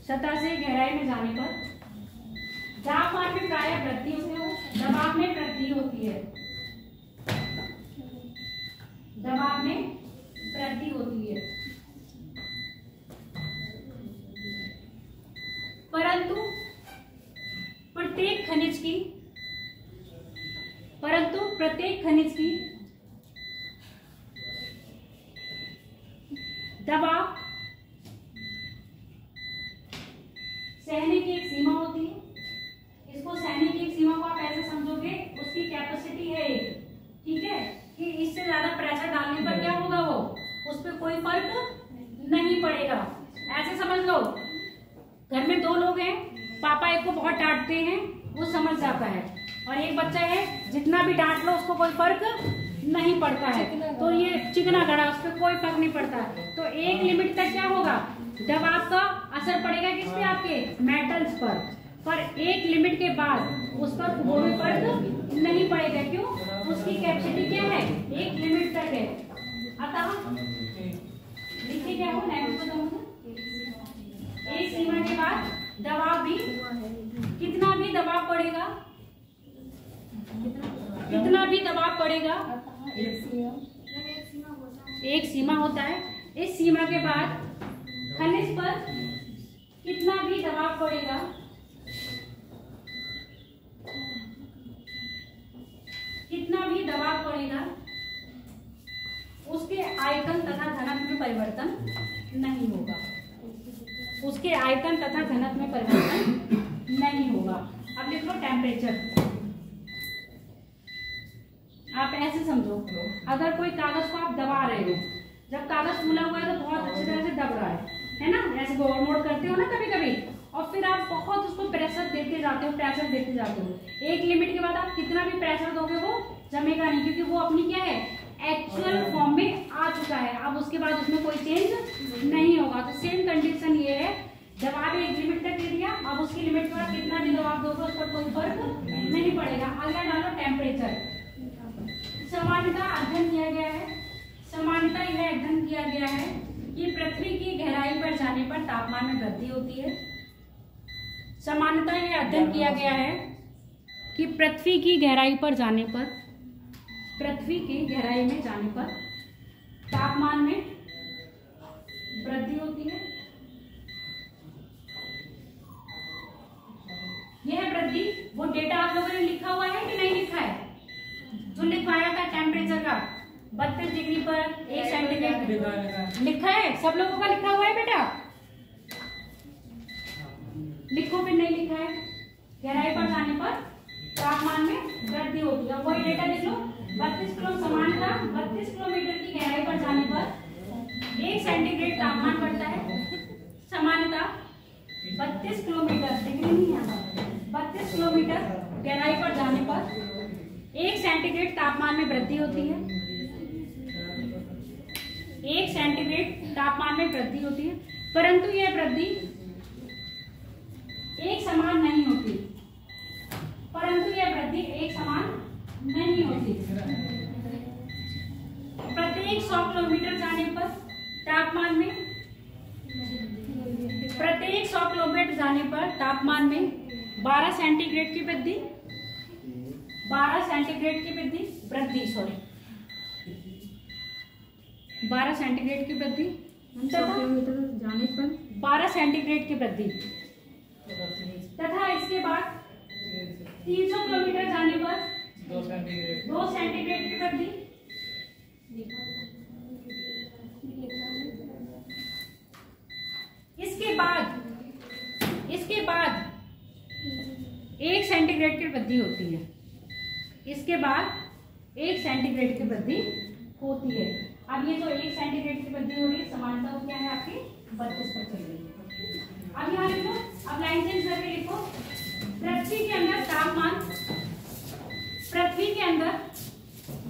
सतह से गहराई में जाने पर तापमान में प्रायः वृद्धि होती है, दबाव में वृद्धि होती है, दबाव में वृद्धि होती है। परंतु प्रत्येक खनिज की दबाव सहने की एक सीमा होती है। इसको सहने की एक सीमा को आप ऐसे समझोगे, उसकी कैपेसिटी है एक, ठीक है, कि इससे ज्यादा प्रेशर डालने पर क्या होगा, वो उस पर कोई फर्क नहीं पड़ेगा। ऐसे समझ लो, घर में 2 लोग हैं, पापा एक को बहुत डांटते हैं, वो समझ जाता है, और एक बच्चा है जितना भी डांट लो उसको कोई फर्क नहीं पड़ता है। तो ये चिकना घड़ा, उस पर कोई फर्क नहीं पड़ता। तो एक लिमिट तक क्या होगा, दबाव का असर पड़ेगा किस पे, आपके मेटल्स पर एक लिमिट के बाद उस पर कोई फर्क नहीं पड़ेगा। क्यों, उसकी कैपेसिटी क्या है, एक लिमिट तक है। अतः लिखिए क्या हो, नेक्स्ट बताऊंगा। एक सीमा के बाद दबाव भी, कितना भी दबाव पड़ेगा, कितना भी दबाव पड़ेगा, एक सीमा होता है। इस सीमा के बाद खनिज पर कितना भी दबाव पड़ेगा, कितना भी दबाव पड़ेगा, उसके आयतन तथा घनत्व में परिवर्तन नहीं होगा, उसके आयतन तथा घनत्व में परिवर्तन नहीं होगा। अब लिख लो टेम्परेचर। आप ऐसे समझो, अगर कोई कागज को आप दबा रहे हो, जब कागज फूला हुआ है तो बहुत अच्छी तरह से दब रहा है ना, ऐसे गोल मोड़ करते हो ना कभी कभी, और फिर आप बहुत उसको प्रेशर देते जाते हो, प्रेशर देते जाते हो। एक लिमिट के बाद आप कितना भी प्रेशर दोगे वो जमेगा नहीं, क्योंकि वो अपनी क्या है, एक्चुअल फॉर्म में आ चुका है। अब उसके बाद उसमें कोई चेंज नहीं होगा। तो सेम कंडीशन ये है, दबाव एक लिमिट तक दे दिया, अब उसकी लिमिट के बाद कितना भी दबाव दोगे उस पर कोई फर्क नहीं पड़ेगा। अगला डालो टेम्परेचर। सामान्यतः अध्ययन किया गया है, सामान्यतः यह अध्ययन किया गया है कि पृथ्वी की गहराई पर जाने पर तापमान में वृद्धि होती है। सामान्यतः यह अध्ययन किया गया है कि पृथ्वी की गहराई पर जाने पर, पृथ्वी की गहराई में जाने पर तापमान में वृद्धि होती है। यह वृद्धि, वो डेटा आप लोगों ने लिखा हुआ है कि नहीं लिखा है, जो लिखवाया था टेम्परेचर का 32 डिग्री पर 1 सेंटीग्रेड लिखा है, सब लोगों का लिखा हुआ है बेटा, लिखो फिर नहीं लिखा है। गहराई पर जाने पर तापमान में वृद्धि होती है, वही डेटा लिख लो। 32 किलो समानता 32 किलोमीटर की गहराई पर जाने पर 1 सेंटीग्रेड तापमान बढ़ता है। समानता 32 किलोमीटर, डिग्री नहीं है, 32 किलोमीटर गहराई पर जाने पर 1 सेंटीग्रेड तापमान में वृद्धि होती है। 1 सेंटीग्रेड तापमान में वृद्धि होती है, परंतु यह वृद्धि एक समान नहीं होती, परंतु यह वृद्धि एक समान नहीं होती। प्रत्येक 100 किलोमीटर जाने पर तापमान में, प्रत्येक 100 किलोमीटर जाने पर तापमान में 12 सेंटीग्रेड की वृद्धि, 12 सेंटीग्रेड की वृद्धि सॉरी 12 सेंटीग्रेड की वृद्धि, 100 किलोमीटर जाने पर 12 सेंटीग्रेड की वृद्धि, तथा इसके बाद 300 किलोमीटर जाने पर 2 सेंटीग्रेड की वृद्धि। इसके बाद 1 सेंटीग्रेड की वृद्धि होती है। इसके बाद 1 सेंटीग्रेड की वृद्धि होती है। अब ये जो 1 सेंटीग्रेड की वृद्धि हो रही है, समानता क्या है आपकी 32 पर चल रही है। अब यहाँ लिखो, अब लाइन चेंज करके लिखो, पृथ्वी के अंदर तापमान, पृथ्वी के अंदर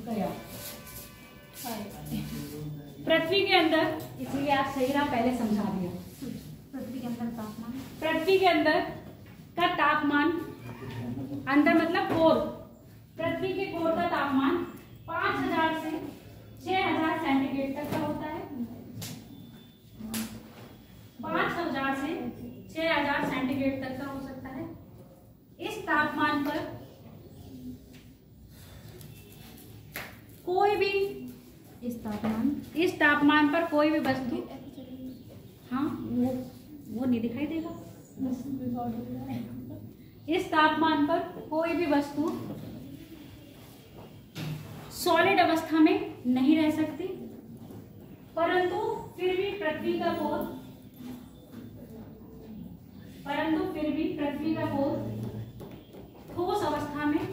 गया, पृथ्वी के अंदर, इसलिए आप सही रहा, पहले समझा दिया। पृथ्वी के अंदर तापमान, पृथ्वी के अंदर का तापमान, अंदर मतलब कोर, पृथ्वी के कोर का तापमान 5000 से 6000 सेंटीग्रेड तक का होता है। 5000 से 6000 सेंटीग्रेड तक का हो सकता है। इस तापमान पर कोई भी, इस तापमान पर कोई भी वस्तु, हाँ वो नहीं दिखाई देगा। इस तापमान पर कोई भी वस्तु सॉलिड अवस्था में नहीं रह सकती, परंतु फिर भी पृथ्वी का कोर, ठोस अवस्था में,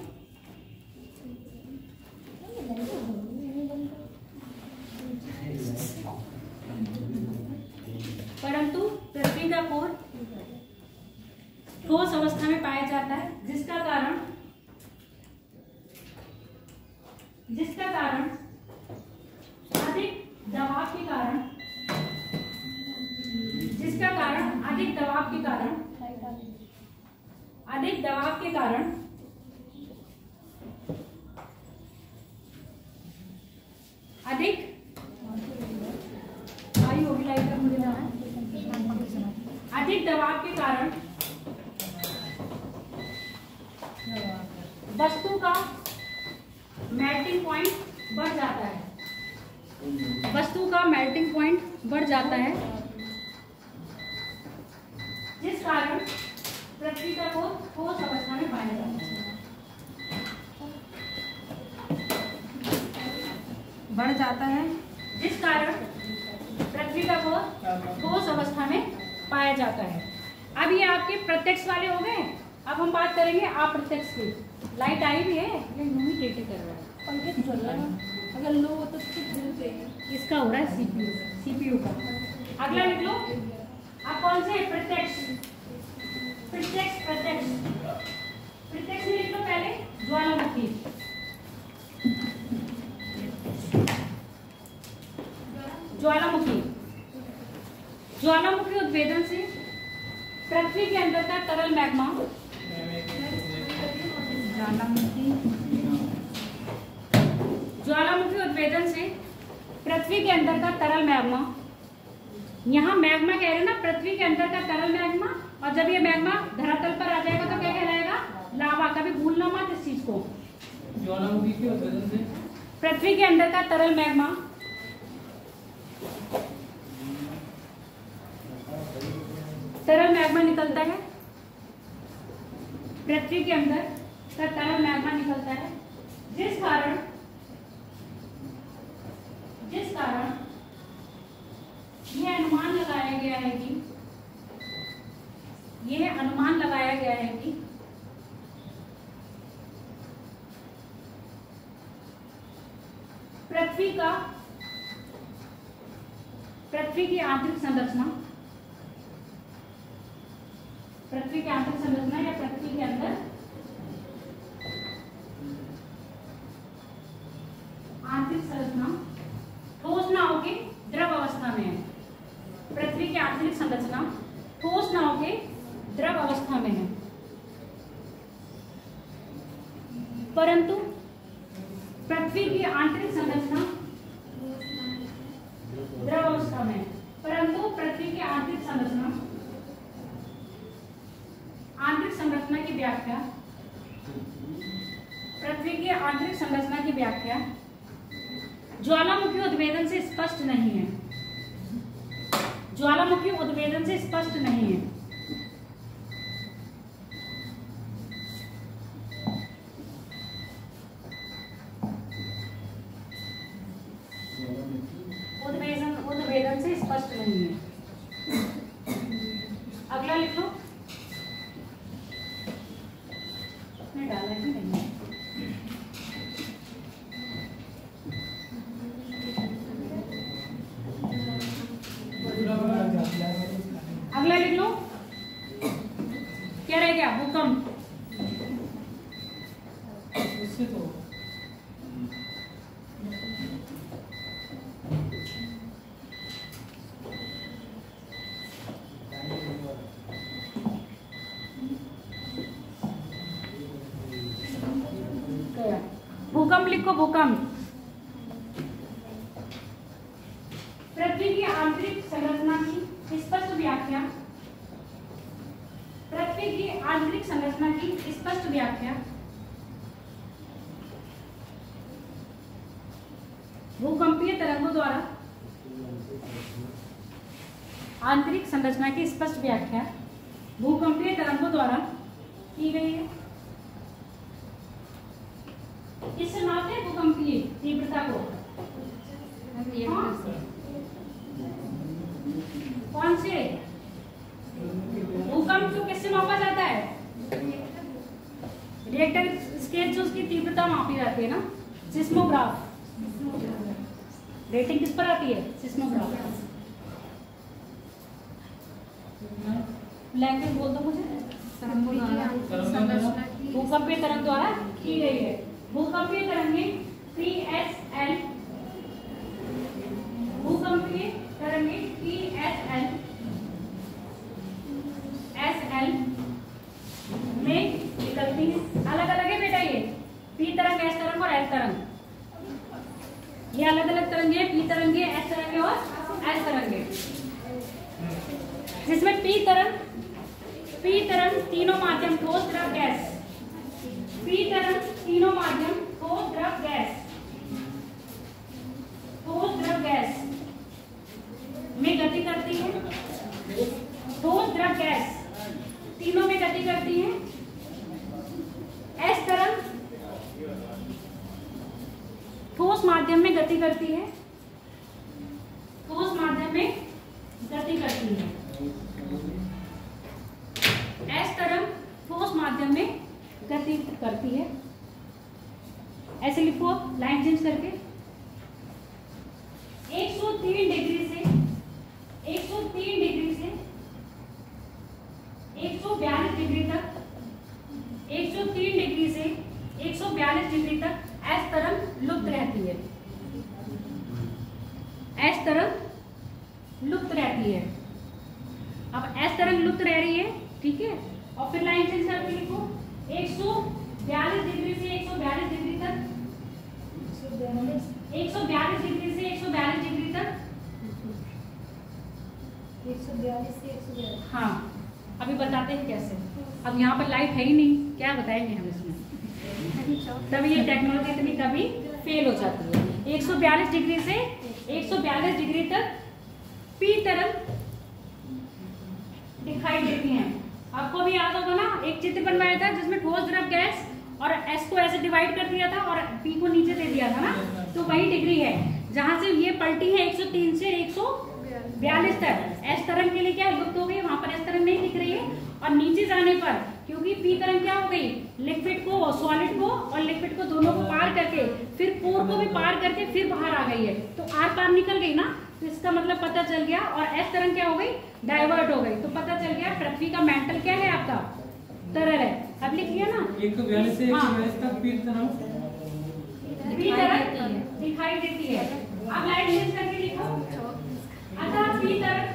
परंतु पृथ्वी का कोर ठोस अवस्था में पाया जाता है, जिसका कारण दबाव के कारण, जिसका कारण अधिक दबाव के कारण, अधिक दबाव के कारण अधिक आई होगी लाइटर मुझे लगा है। अधिक दबाव के कारण वस्तु का मेल्टिंग पॉइंट बढ़ जाता है, वस्तु का मेल्टिंग पॉइंट बढ़ जाता है, जिस कारण पृथ्वी का ठोस अवस्था में पाया जाता है, बढ़ जाता है, जिस कारण पृथ्वी का ठोस अवस्था में पाया जाता है। अब ये आपके प्रत्यक्ष वाले हो गए। अब हम बात करेंगे अप्रत्यक्ष की। लाइट आई भी है, ये यूं ही टेटे कर रहा है, पंखे तो चल रहा है, अगर लो हो तो कुछ जलते हैं। इसका हो रहा है सीपीयू का। अगला लिख लो। अब कौन से प्रत्यक्ष, प्रत्यक्ष प्रत्यक्ष प्रत्यक्ष में लिख लो पहले ज्वालामुखी। ज्वालामुखी, ज्वालामुखी उद्भेदन से पृथ्वी के अंदर का तरल मैग्मा, ज्वालामुखी उद्भेदन से पृथ्वी के अंदर का तरल मैग्मा, यहाँ मैग्मा कह रहे हैं ना, पृथ्वी के अंदर का तरल मैग्मा, और जब ये मैग्मा धरातल पर आ जाएगा तो क्या कहलाएगा? लावा। कभी भूलना मत इस चीज को। ज्वालामुखी के उद्भेदन से पृथ्वी के अंदर का तरल मैग्मा, तरल मैग्मा निकलता है, पृथ्वी के अंदर का तरल मैग्मा निकलता है, जिस कारण यह अनुमान लगाया गया है कि पृथ्वी की आंतरिक संरचना, पृथ्वी की आंतरिक संरचना या पृथ्वी के अंदर आंतरिक संरचना ठोस ना होके द्रव अवस्था में है। पृथ्वी की आंतरिक संरचना ठोस ना होके द्रव अवस्था में है, परंतु पृथ्वी की आंतरिक संरचना द्रव अवस्था में, परंतु पृथ्वी की आंतरिक संरचना की व्याख्या, पृथ्वी की आंतरिक संरचना की व्याख्या ज्वालामुखी उद्भेदन से स्पष्ट नहीं है, ज्वालामुखी उद्भेदन से स्पष्ट नहीं है। उद्भेदन से स्पष्ट नहीं है। अगला लिख लो। डाला कि नहीं? अगला लिख लो। क्या रह गया? भूकंप। इससे तो भूकंप लिखो। भूकंप पृथ्वी की आंतरिक संरचना की स्पष्ट व्याख्या, पृथ्वी की आंतरिक संरचना की स्पष्ट व्याख्या भूकंपीय तरंगों द्वारा, आंतरिक संरचना की स्पष्ट व्याख्या भूकंपीय तरंगों द्वारा की गई है। किससे मापते हैं भूकंपीय तीव्रता को? कौन से भूकंप को किससे मापा जाता है? रिएक्टर स्केल से उसकी तीव्रता मापी जाती है ना, सिस्मोग्राफ। रेटिंग किस पर आती है? सिस्मोग्राफ। लैंग्वेज बोल दो मुझे। भूकंपीय तरंग द्वारा की गई है। भूकंपीय तरंगें PSL, भूकंपीय गैस तरंगें, जिसमें पी तरंग तीनों माध्यम ठोस द्रव गैस, पी तरंग तीनों माध्यम ठोस द्रव गैस, ठोस द्रव गैस में गति करती है, ठोस द्रव गैस तीनों में गति करती है। एस तरंग ठोस माध्यम में गति करती है, ठोस माध्यम में गति करती है। एस तरंग ठोस माध्यम में गति करती है। ऐसे लिखो लाइन चेंज करके, 103 डिग्री से 142 डिग्री तक, 103 डिग्री से 142 डिग्री तक एस तरंग लुप्त रहती है, एस तरंग लुप्त रहती है। अब एस तरंग लुप्त रह रही है, ठीक है। और फिर लाइन चेंज करके लिखो 142 डिग्री से 142 डिग्री तक, 142 डिग्री से 142 डिग्री तक, 142 से 142। हाँ अभी बताते हैं कैसे। अब यहाँ पर लाइट है ही नहीं, क्या बताएंगे हम इसमें, तभी ये टेक्नोलॉजी इतनी कभी फेल हो जाती है। 142 डिग्री से 142 डिग्री तक पी तरंग दिखाई देती हैं। आपको भी याद होगा ना, एक चित्र बनवाया था जिसमें ठोस द्रव गैस और एस को ऐसे डिवाइड कर दिया था और पी को नीचे दे दिया था ना, तो वही डिग्री है जहां से ये पलटी है 103 से 142 तक। एस तरंग के लिए क्या लुप्त हो गई, वहां पर एस तरंग नहीं दिख रही है। और नीचे जाने पर क्योंकि पी तरंग क्या हो गई, लिक्विड को, सॉलिड को और लिक्विड को दोनों को पार करके फिर कोर को भी पार करके फिर बाहर आ गई है, तो आर पार निकल गई ना, तो इसका मतलब पता चल गया। और एस तरंग क्या हो गई, डाइवर्ट हो गई, तो पता चल गया पृथ्वी का मेंटल क्या है आपका, तरल है। अब लिख लिया ना 142 से 142 तक पी तरंग दिखाई देती है। अब लाइट चेंज करके लिखो, अतः पी तरंग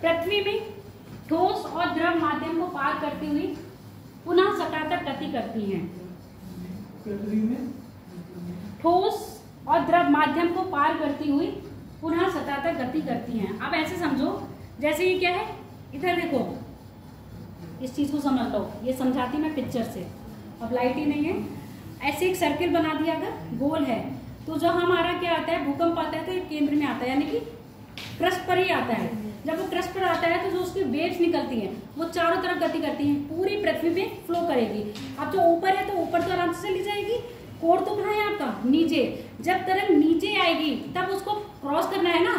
पृथ्वी में ठोस और द्रव माध्यम को पार करती हुई पुनः सतह तक गति करती हैं। पृथ्वी में ठोस और द्रव माध्यम को पार करती हुई पुनः सतह तक गति करती हैं। अब ऐसे समझो जैसे ये क्या है, इधर देखो, इस चीज को समझ लो, ये समझाती मैं पिक्चर से। अब लाइट ही नहीं है, ऐसे एक सर्किल बना दिया, अगर गोल है तो जो हमारा क्या आता है, भूकंप आता है तो एक केंद्र में आता है, यानी कि क्रस्ट पर ही आता है। जब वो क्रस्ट पर आता है तो जो उसकी वेव्स निकलती हैं वो चारों तरफ गति करती हैं, पूरी पृथ्वी पे फ्लो करेगी। अब जो ऊपर है तो ऊपर तो आराम से चली जाएगी, कोर तो कहाँ है आपका, नीचे। जब तरंग नीचे आएगी तब उसको क्रॉस करना है ना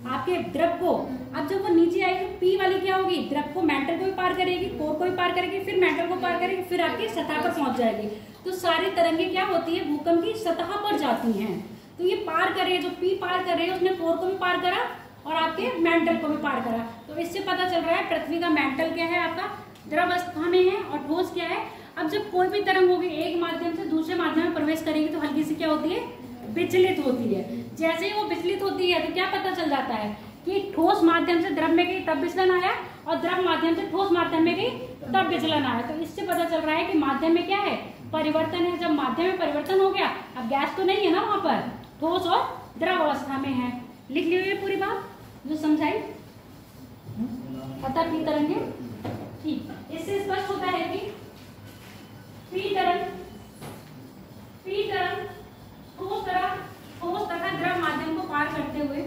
आपके द्रव को। अब जब वो नीचे आएगी पी वाली क्या होगी, द्रव को, मेंटल को भी पार करेगी, कोर को भी पार करेगी, फिर मेंटल को पार करेगी, फिर आपकी सतह पर पहुंच जाएगी। तो सारी तरंगे क्या होती है, भूकंप की सतह पर जाती हैं। तो ये पार करे, जो पी पार कर रही है उसने कोर को भी पार करा और आपके मेंटल को भी पार करा। तो इससे पता चल रहा है पृथ्वी का मेंटल क्या है आपका, द्रव अवस्था में है, और ठोस क्या है। अब जब कोई भी तरंग होगी एक माध्यम से दूसरे माध्यम में प्रवेश करेगी तो हल्की सी क्या होती है, विचलित होती है। जैसे ही वो विचलित होती है तो क्या पता चल जाता है कि ठोस माध्यम से द्रव में गई तब विचलन आया, और द्रव माध्यम से ठोस माध्यम में गई तब विचलन आया। तो इससे पता चल रहा है कि माध्यम में क्या है, परिवर्तन है। जब माध्यम में परिवर्तन हो गया, अब गैस तो नहीं है ना वहां पर, ठोस और द्रव अवस्था में है। लिख लीजिए पूरी बात जो समझाई, पता पी तरंगे, ठीक। इससे स्पष्ट होता है कि पी तरंग ठोस तथा द्रव माध्यम को पार करते हुए,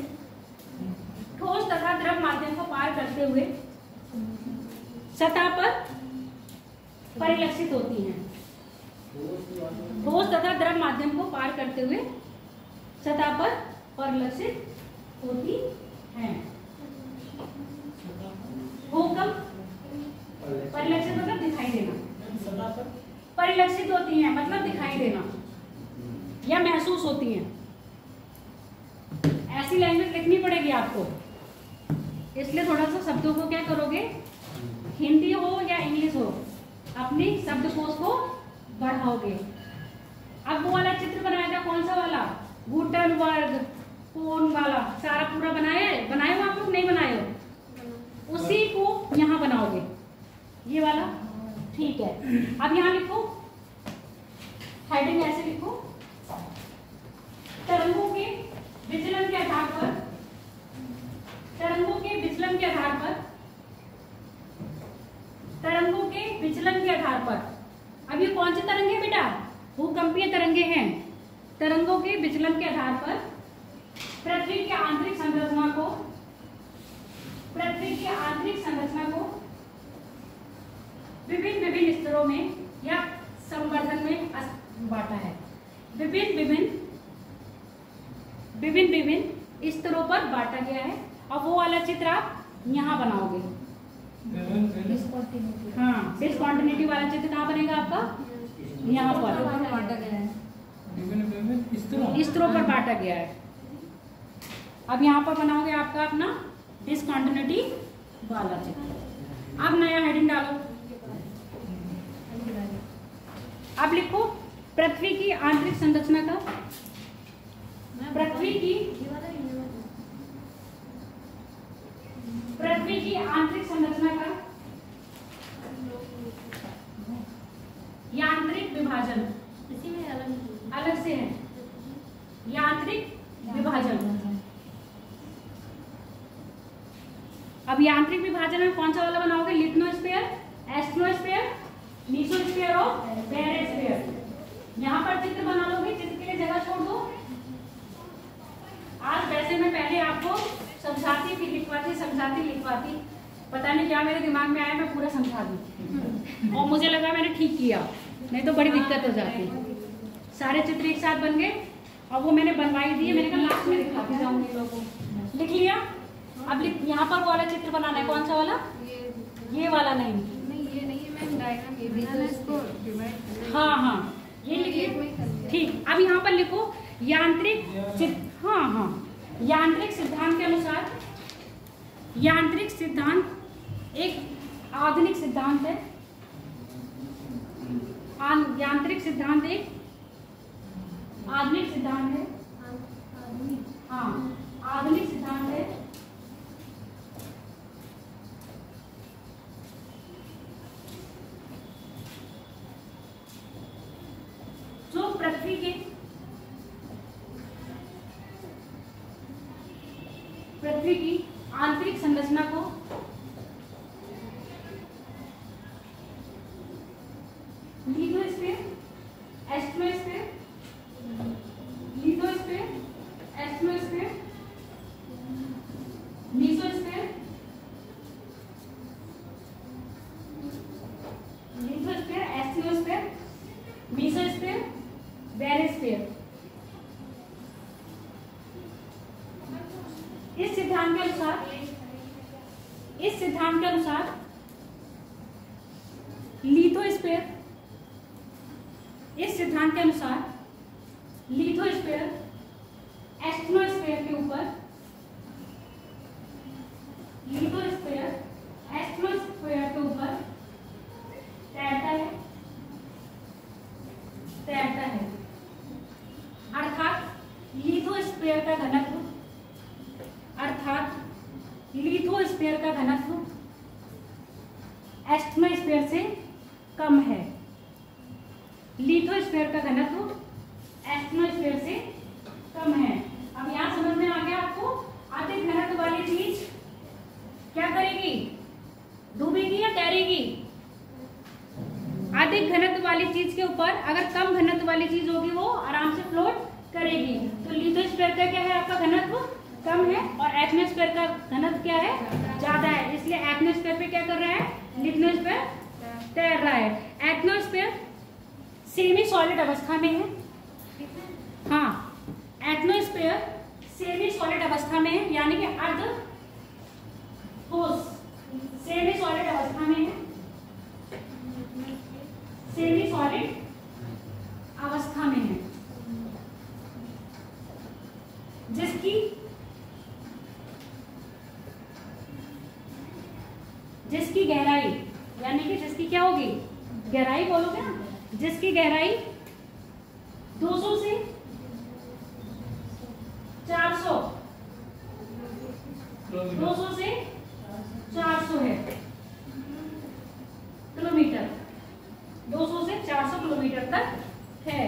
ठोस तथा द्रव माध्यम को पार करते हुए सतह पर परिलक्षित होती हैं। ठोस तथा द्रव माध्यम को पार करते हुए सतह पर परिलक्षित होती हैं। भूकंप परिलक्षित मतलब दिखाई देना, परिलक्षित होती हैं मतलब दिखाई देना या महसूस होती हैं। ऐसी लैंग्वेज लिखनी पड़ेगी आपको, इसलिए थोड़ा सा शब्दों को क्या करोगे, हिंदी हो या इंग्लिश हो, अपनी शब्दकोश को बढ़ाओगे। अब वो वाला चित्र बनाया था, कौन सा वाला, गुटेनबर्ग कोन वाला, सारा पूरा बनाए हो आप लोग, नहीं बनाए हो, उसी को यहाँ बनाओगे, ये वाला, ठीक है। अब यहाँ लिखो हेडिंग ऐसे लिखो, तरंगों के विचलन के आधार पर, तरंगों के विचलन के आधार पर, तरंगों के विचलन के आधार पर। अब ये कौन से तरंगे हैं बेटा? भूकंपीय तरंगे हैं। तरंगों के विचलन के आधार पर पृथ्वी की आंतरिक संरचना को, पृथ्वी की आंतरिक संरचना को विभिन्न विभिन्न स्तरों में या संवर्धन में बांटा है। विभिन्न विभिन्न स्तरों पर बांटा गया है। और वो वाला चित्र आप यहाँ बनाओगे। हाँ, डिस्कॉन्टिन्यूटी वाला चित्र कहाँ बनेगा आपका? यहाँ पर बांटा गया है, स्तरों पर बांटा गया है। अब यहाँ पर बनाओगे आपका अपना डिस्कॉन्टिन्यूटी वाला चित्र। अब नया हेडिंग डालो। अब लिखो पृथ्वी की आंतरिक संरचना का, पृथ्वी की आंतरिक संरचना का यांत्रिक विभाजन। इसी में अलग से है यांत्रिक विभाजन। अब यांत्रिक विभाजन में कौन सा वाला बनाओगे? लिथनोस्फीयर, एस्ट्रोस्फीयर, मीसोस्फीयर और बैरोस्फीयर। यहाँ पर चित्र बना लोगे, चित्र के लिए जगह छोड़ दो। आज वैसे मैं पहले आपको समझाती थी, लिखवाती, पता नहीं क्या मेरे दिमाग में आया, मैं पूरा समझा दी और मुझे लगा मैंने ठीक किया, नहीं तो बड़ी दिक्कत हो जाती। सारे चित्र एक साथ बन गए और वो मैंने बनवाई दिए। मैंने कहा लास्ट में दिखाती जाऊंगी लोगों को। लिख लिया? अब यहाँ पर वाला चित्र बनाना है। कौन सा वाला? ये वाला नहीं, ये नहीं है मैम, डायग्राम ये बनाना है, इसको डिवाइड। हाँ, ये लिखिए। ठीक, अब यहाँ पर लिखो यांत्रिक यांत्रिक सिद्धांत के अनुसार, यांत्रिक सिद्धांत एक आधुनिक सिद्धांत है। यांत्रिक सिद्धांत एक आधुनिक सिद्धांत है। हाँ, आधुनिक सिद्धांत है। जो पृथ्वी की आंतरिक संरचना को लिथोस्फीयर, एस्ट्रोस्फीयर, लिथोस्फीयर, एस्ट्रोस्फीयर, मीसोस्फीयर, लिथोस्फीयर, एस्ट्रोस्फीयर, मीसोस्फीयर, बैरोस्फीयर। इस सिद्धांत के अनुसार लिथोस्फीयर, इस सिद्धांत के अनुसार लिथोस्फीयर एस्ट्रोस्फीयर के ऊपर, लिथोस्फीयर एस्ट्रोस्फीयर के ऊपर तैरता है। अर्थात लिथोस्फीयर का घनत्व, एस्ट्रोस्फीयर से कम है। लिथोस्फीयर का घनत्व एस्ट्रोस्फीयर से कम है। अब यहाँ समझ में आ गया आपको? अधिक घनत्व वाली चीज क्या करेगी? डूबेगी या तैरेगी? अधिक घनत्व वाली चीज के ऊपर अगर कम घनत्व वाली चीज होगी वो आराम से फ्लोट करेगी। तो लिथोस्फीयर का क्या है? आपका घनत्व कम है और एटमॉस्फेयर का घनत्व क्या है? ज्यादा है। इसलिए एटमॉस्फेयर पे क्या कर रहा है? लिथोस्फीयर तैर रहा है। एटमॉस्फेयर सेमी सॉलिड अवस्था में है। हाँ, एटमॉस्फेयर सेमी सॉलिड अवस्था में है, यानी कि अर्ध ठोस सेमी सॉलिड अवस्था में है। सेमी सॉलिड अवस्था में है, जिसकी गहराई, यानी कि जिसकी क्या होगी? गहराई बोलोगे ना, जिसकी गहराई 200 से 400 है किलोमीटर, 200 से 400 किलोमीटर तक है।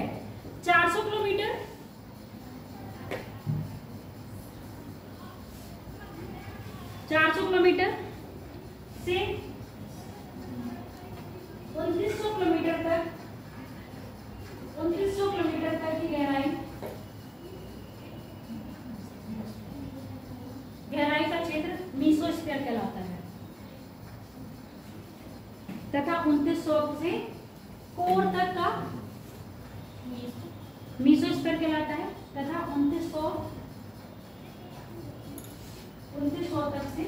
तथा 2900 से कोर तक का मीसोस्फीयर कहलाता है, तथा 2900 तक से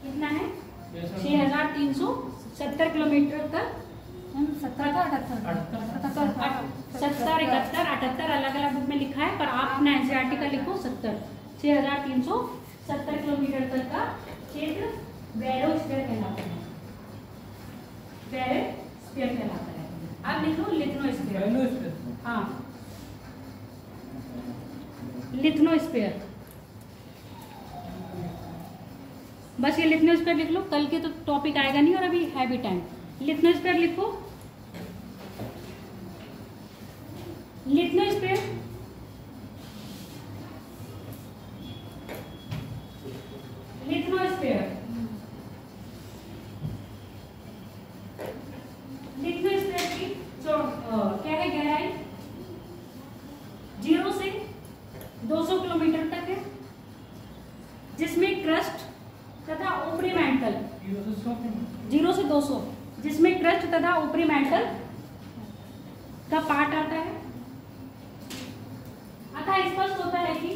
कितना है 6370 किलोमीटर तक 70 का 78 70 71 78 अलग अलग बुक में लिखा है, पर आप अपना एनसीईआरटी का लिखो 70 6370 किलोमीटर तक का क्षेत्र बैरोस्फीयर कहलाता है, बैरोस्फीयर कहलाता है। अब लिख लो लिथनोस्फीयर। हाँ, लिथनोस्फीयर, बस ये लिथनोस्फीयर लिख लो, कल के तो टॉपिक आएगा नहीं और अभी है भी टाइम। लिथनोस्फीयर लिखो, लिथनोस्फीयर लिथनोस्फीयर लिथनोस्फीयर की क्या है गहराई 0 से 200 किलोमीटर तक है, जिसमें क्रस्ट तथा ऊपरी मेंटल 0 से 200, जिसमें क्रस्ट तथा ऊपरी मेंटल का पार्ट आता है। अतः स्पष्ट होता है कि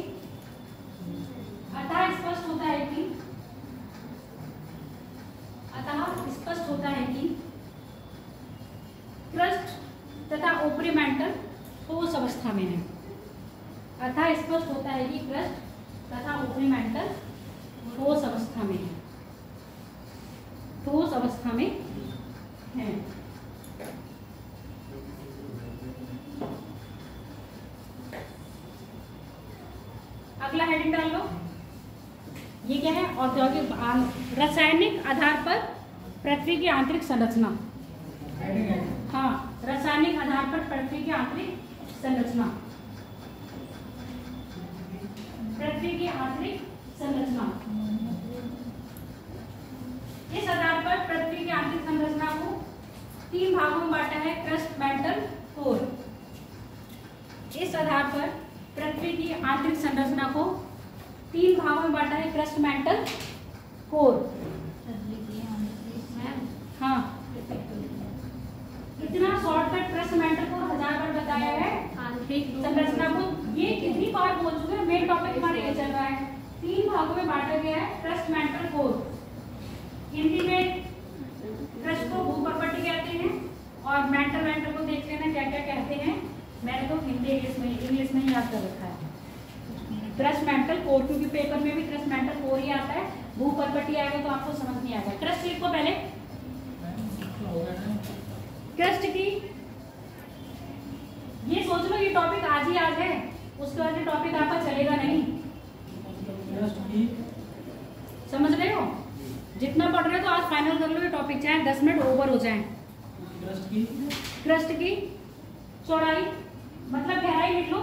क्रस्ट तथा ऊपरी मेंटल ठोस अवस्था में है। अतः स्पष्ट होता है कि क्रस्ट तथा ऊपरी मेंटल ठोस अवस्था में है, ठोस अवस्था में है। अगला हेडिंग डाल लो, ये क्या है, औद्योगिक रासायनिक आधार पर पृथ्वी की आंतरिक संरचना। हाँ, रासायनिक आधार पर पृथ्वी की आंतरिक संरचना, पृथ्वी की आंतरिक संरचना। इस आधार पर पृथ्वी की आंतरिक संरचना को 3 भागों में बांटा है, क्रस्ट मेंटल कोर। इस आधार पर पृथ्वी की आंतरिक संरचना को 3 भागों में बांटा है, क्रस्ट मेंटल कोर। हाँ, इतना शॉर्टकट क्रस्ट मेंटल कोर 1000 बार बताया है संरचना को। ये कितनी बार बोल चुके हैं, मेन टॉपिक हमारे ये चल रहा है। 3 भागों में बांटा गया है क्रस्ट मेंटल कोर। हिंदी में क्रस्ट को भूपर्पट्टी कहते हैं और मेंटल को देख लेना क्या क्या कहते हैं। मैंने तो हिंदी इंग्लिश में ही याद कर रखा है। क्रस्ट मेंटल कोर, क्योंकि पेपर में भी क्रस्ट मेंटल कोर ही आता है, भूपर्पट्टी आएगा तो आपको समझ नहीं आएगा। क्रस्ट लिखो पहले, क्रस्ट की ये सोच लो, ये टॉपिक आज ही आज है, उसके बाद ये टॉपिक आपका चलेगा नहीं। समझ रहे हो, जितना पढ़ रहे हो तो आज फाइनल कर लो ये टॉपिक, चाहे 10 मिनट ओवर हो जाए। क्रस्ट की चौड़ाई मतलब गहराई लिख लो,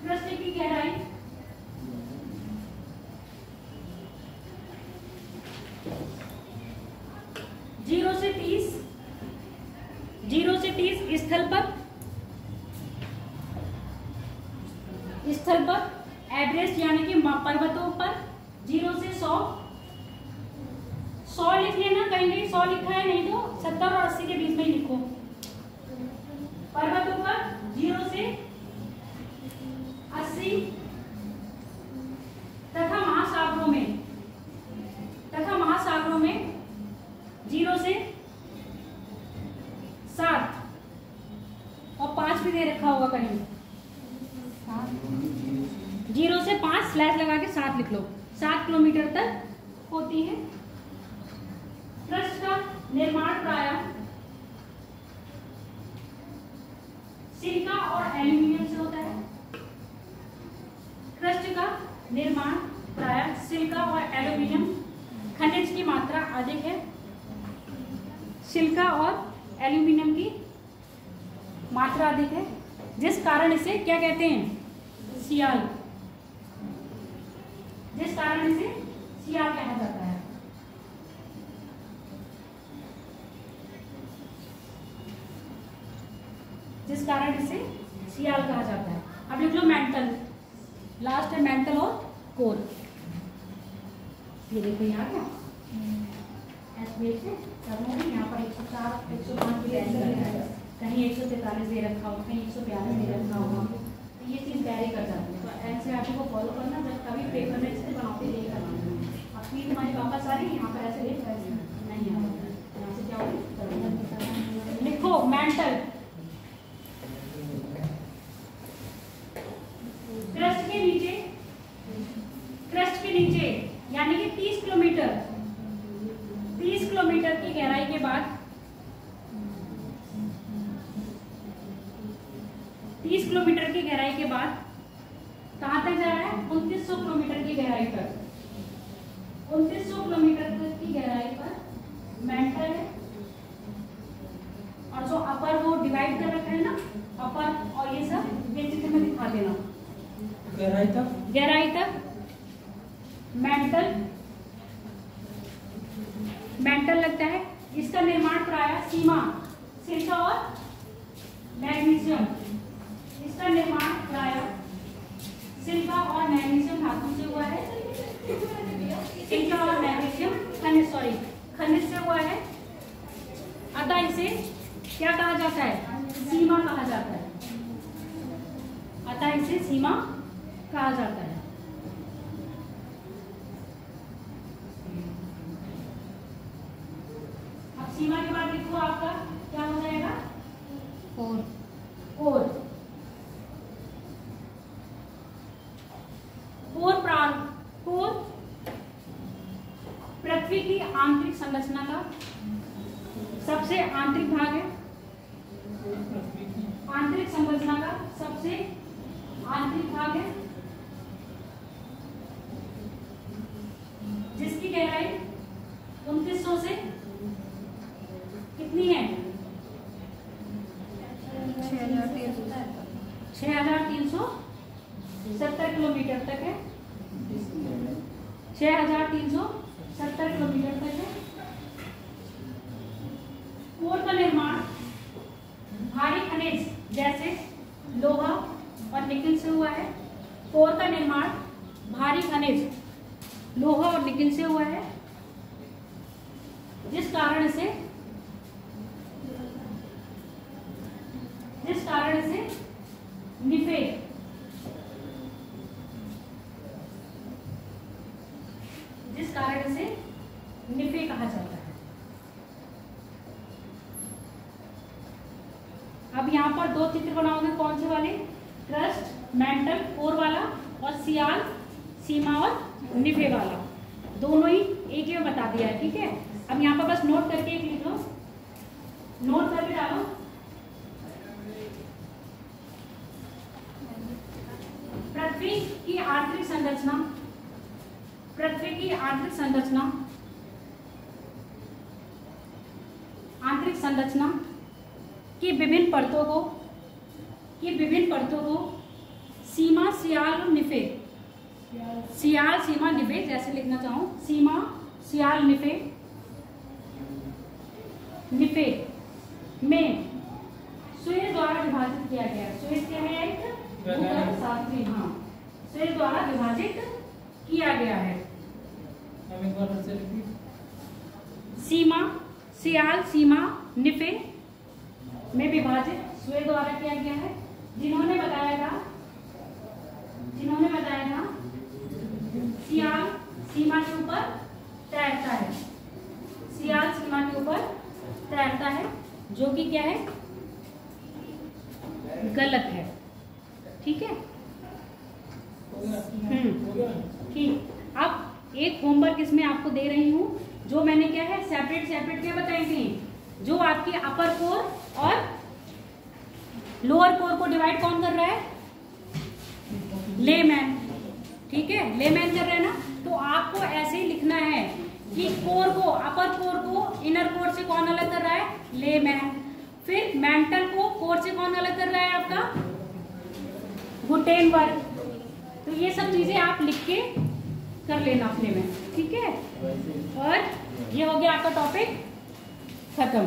क्रस्ट की गहराई जीरो से 30 स्थल पर एवरेस्ट यानी कि पर्वतों पर 0 से 100 लिख लेना, कहीं 100 लिखा है, नहीं तो 70 और 80 के बीच में ही लिखो। पर्वतों पर 0 से 80 तथा महासागरों में 0 से 7 और 5 भी दे रखा होगा कहीं, 0 से 5 स्लैश लगा के 7 लिख लो। 7 किलोमीटर तक होती है। क्रस्ट का निर्माण प्रायः सिलिका और एल्यूमिनियम से होता है। क्रस्ट का निर्माण प्रायः सिलिका और एल्यूमिनियम खनिज की मात्रा अधिक है। सिलिका और एल्यूमिनियम की मात्रा अधिक है, जिस कारण इसे क्या कहते हैं, सियाल, जिस कारण इसे सियाल कहा जाता है। जिस कारण इसे सियाल कहा जाता है। अब लिख लो मेंटल, लास्ट है मेंटल और कोर। ये देखो यहाँ क्या एस्पेक्ट से करना यहाँ पर 104 105 की वैल्यू है, कहीं 143 दे रखा हो, कहीं 142 दे रखा होगा, तो ये चीज़ वैरी कर जाती है। तो एनसीईआरटी को फॉलो करना, जब कभी पेपर में इससे बनाते यही करना। अब फिर तुम्हारी वापस आ रही यहाँ पर ऐसे लिख नहीं है, यहाँ से क्या हो लिखो मेंटल क्रस्ट के नीचे यानी कि 30 किलोमीटर की गहराई के बाद 30 किलोमीटर की गहराई के बाद कहां तक जा रहा है? 2900 किलोमीटर की गहराई तक। 2900 किलोमीटर तक की गहराई पर मेंटल है, और जो अपर वो डिवाइड कर रखा है ना, अपर और ये सब ये चित्र में दिखा देना। गहराई तक मेंटल लगता है। इसका निर्माण प्रायः सीमा, सिल्का और मैग्नीशियम, इसका निर्माण प्रायः सिल्का और मैग्नीशियम धातु से हुआ है। सिल्का और मैग्नीशियम खनिज से हुआ है। अतः इसे क्या कहा जाता है? सीमा कहा जाता है। अतः इसे सीमा कहा जाता है। अब सीमा के बाद लिखो आपका क्या हो जाएगा? कोर पृथ्वी की आंतरिक संरचना का सबसे आंतरिक भाग है। आंतरिक संरचना का सबसे आंतरिक भाग है, जिसकी गहराई 2900 से कितनी है? 6370 किलोमीटर तक है। 6370 किलोमीटर तक है। कोर का निर्माण भारी खनिज जैसे लोहा और निकिल से हुआ है। कोर का निर्माण भारी खनिज लोहा और निकिल से हुआ है, जिस कारण से निफे कहा जाता है। अब यहाँ पर दो चित्र बनाओगे, कौन से वाले? क्रस्ट, मेंटल, कोर वाला, और सियाल, सीमा और निफे वाला। दोनों ही एक ही में बता दिया है, ठीक है। अब यहाँ पर बस नोट करके एक लिख लो, नोट करके डालो। पृथ्वी की आंतरिक संरचना, पृथ्वी की आंतरिक संरचना की विभिन्न परतों को सीमा, सियाल और निफे, सियाल, सीमा, निफे जैसे लिखना चाहूं, सीमा, सियाल, निफे में सुएज द्वारा विभाजित किया गया। सुएज क्या है? एक शास्त्री, हाँ, सुएज द्वारा विभाजित किया गया है। सीमा, सियाल, सीमा, निफे में विभाजित सुएज द्वारा किया गया है। जिन्होंने बताया था सियाल सीमा के ऊपर तैरता है, सियाल सीमा के ऊपर तैरता है, जो कि क्या है? गलत है, ठीक है। ठीक। अब एक होमवर्क इसमें आपको दे रही हूँ, जो मैंने क्या है सेपरेट क्या बताई थी, जो आपकी अपर कोर और लोअर कोर को डिवाइड कौन कर रहा है? लेमैन, ठीक है, लेमैन कर रहा है ना। तो आपको ऐसे ही लिखना है कि कोर को, अपर कोर को इनर कोर से कौन अलग कर रहा है? लेमैन। फिर मेंटल को कोर से कौन अलग कर रहा है? आपका गुटेनबर्ग। तो ये सब चीजें आप लिख के कर लेना अपने में, ठीक है। और ये हो गया आपका टॉपिक खत्म।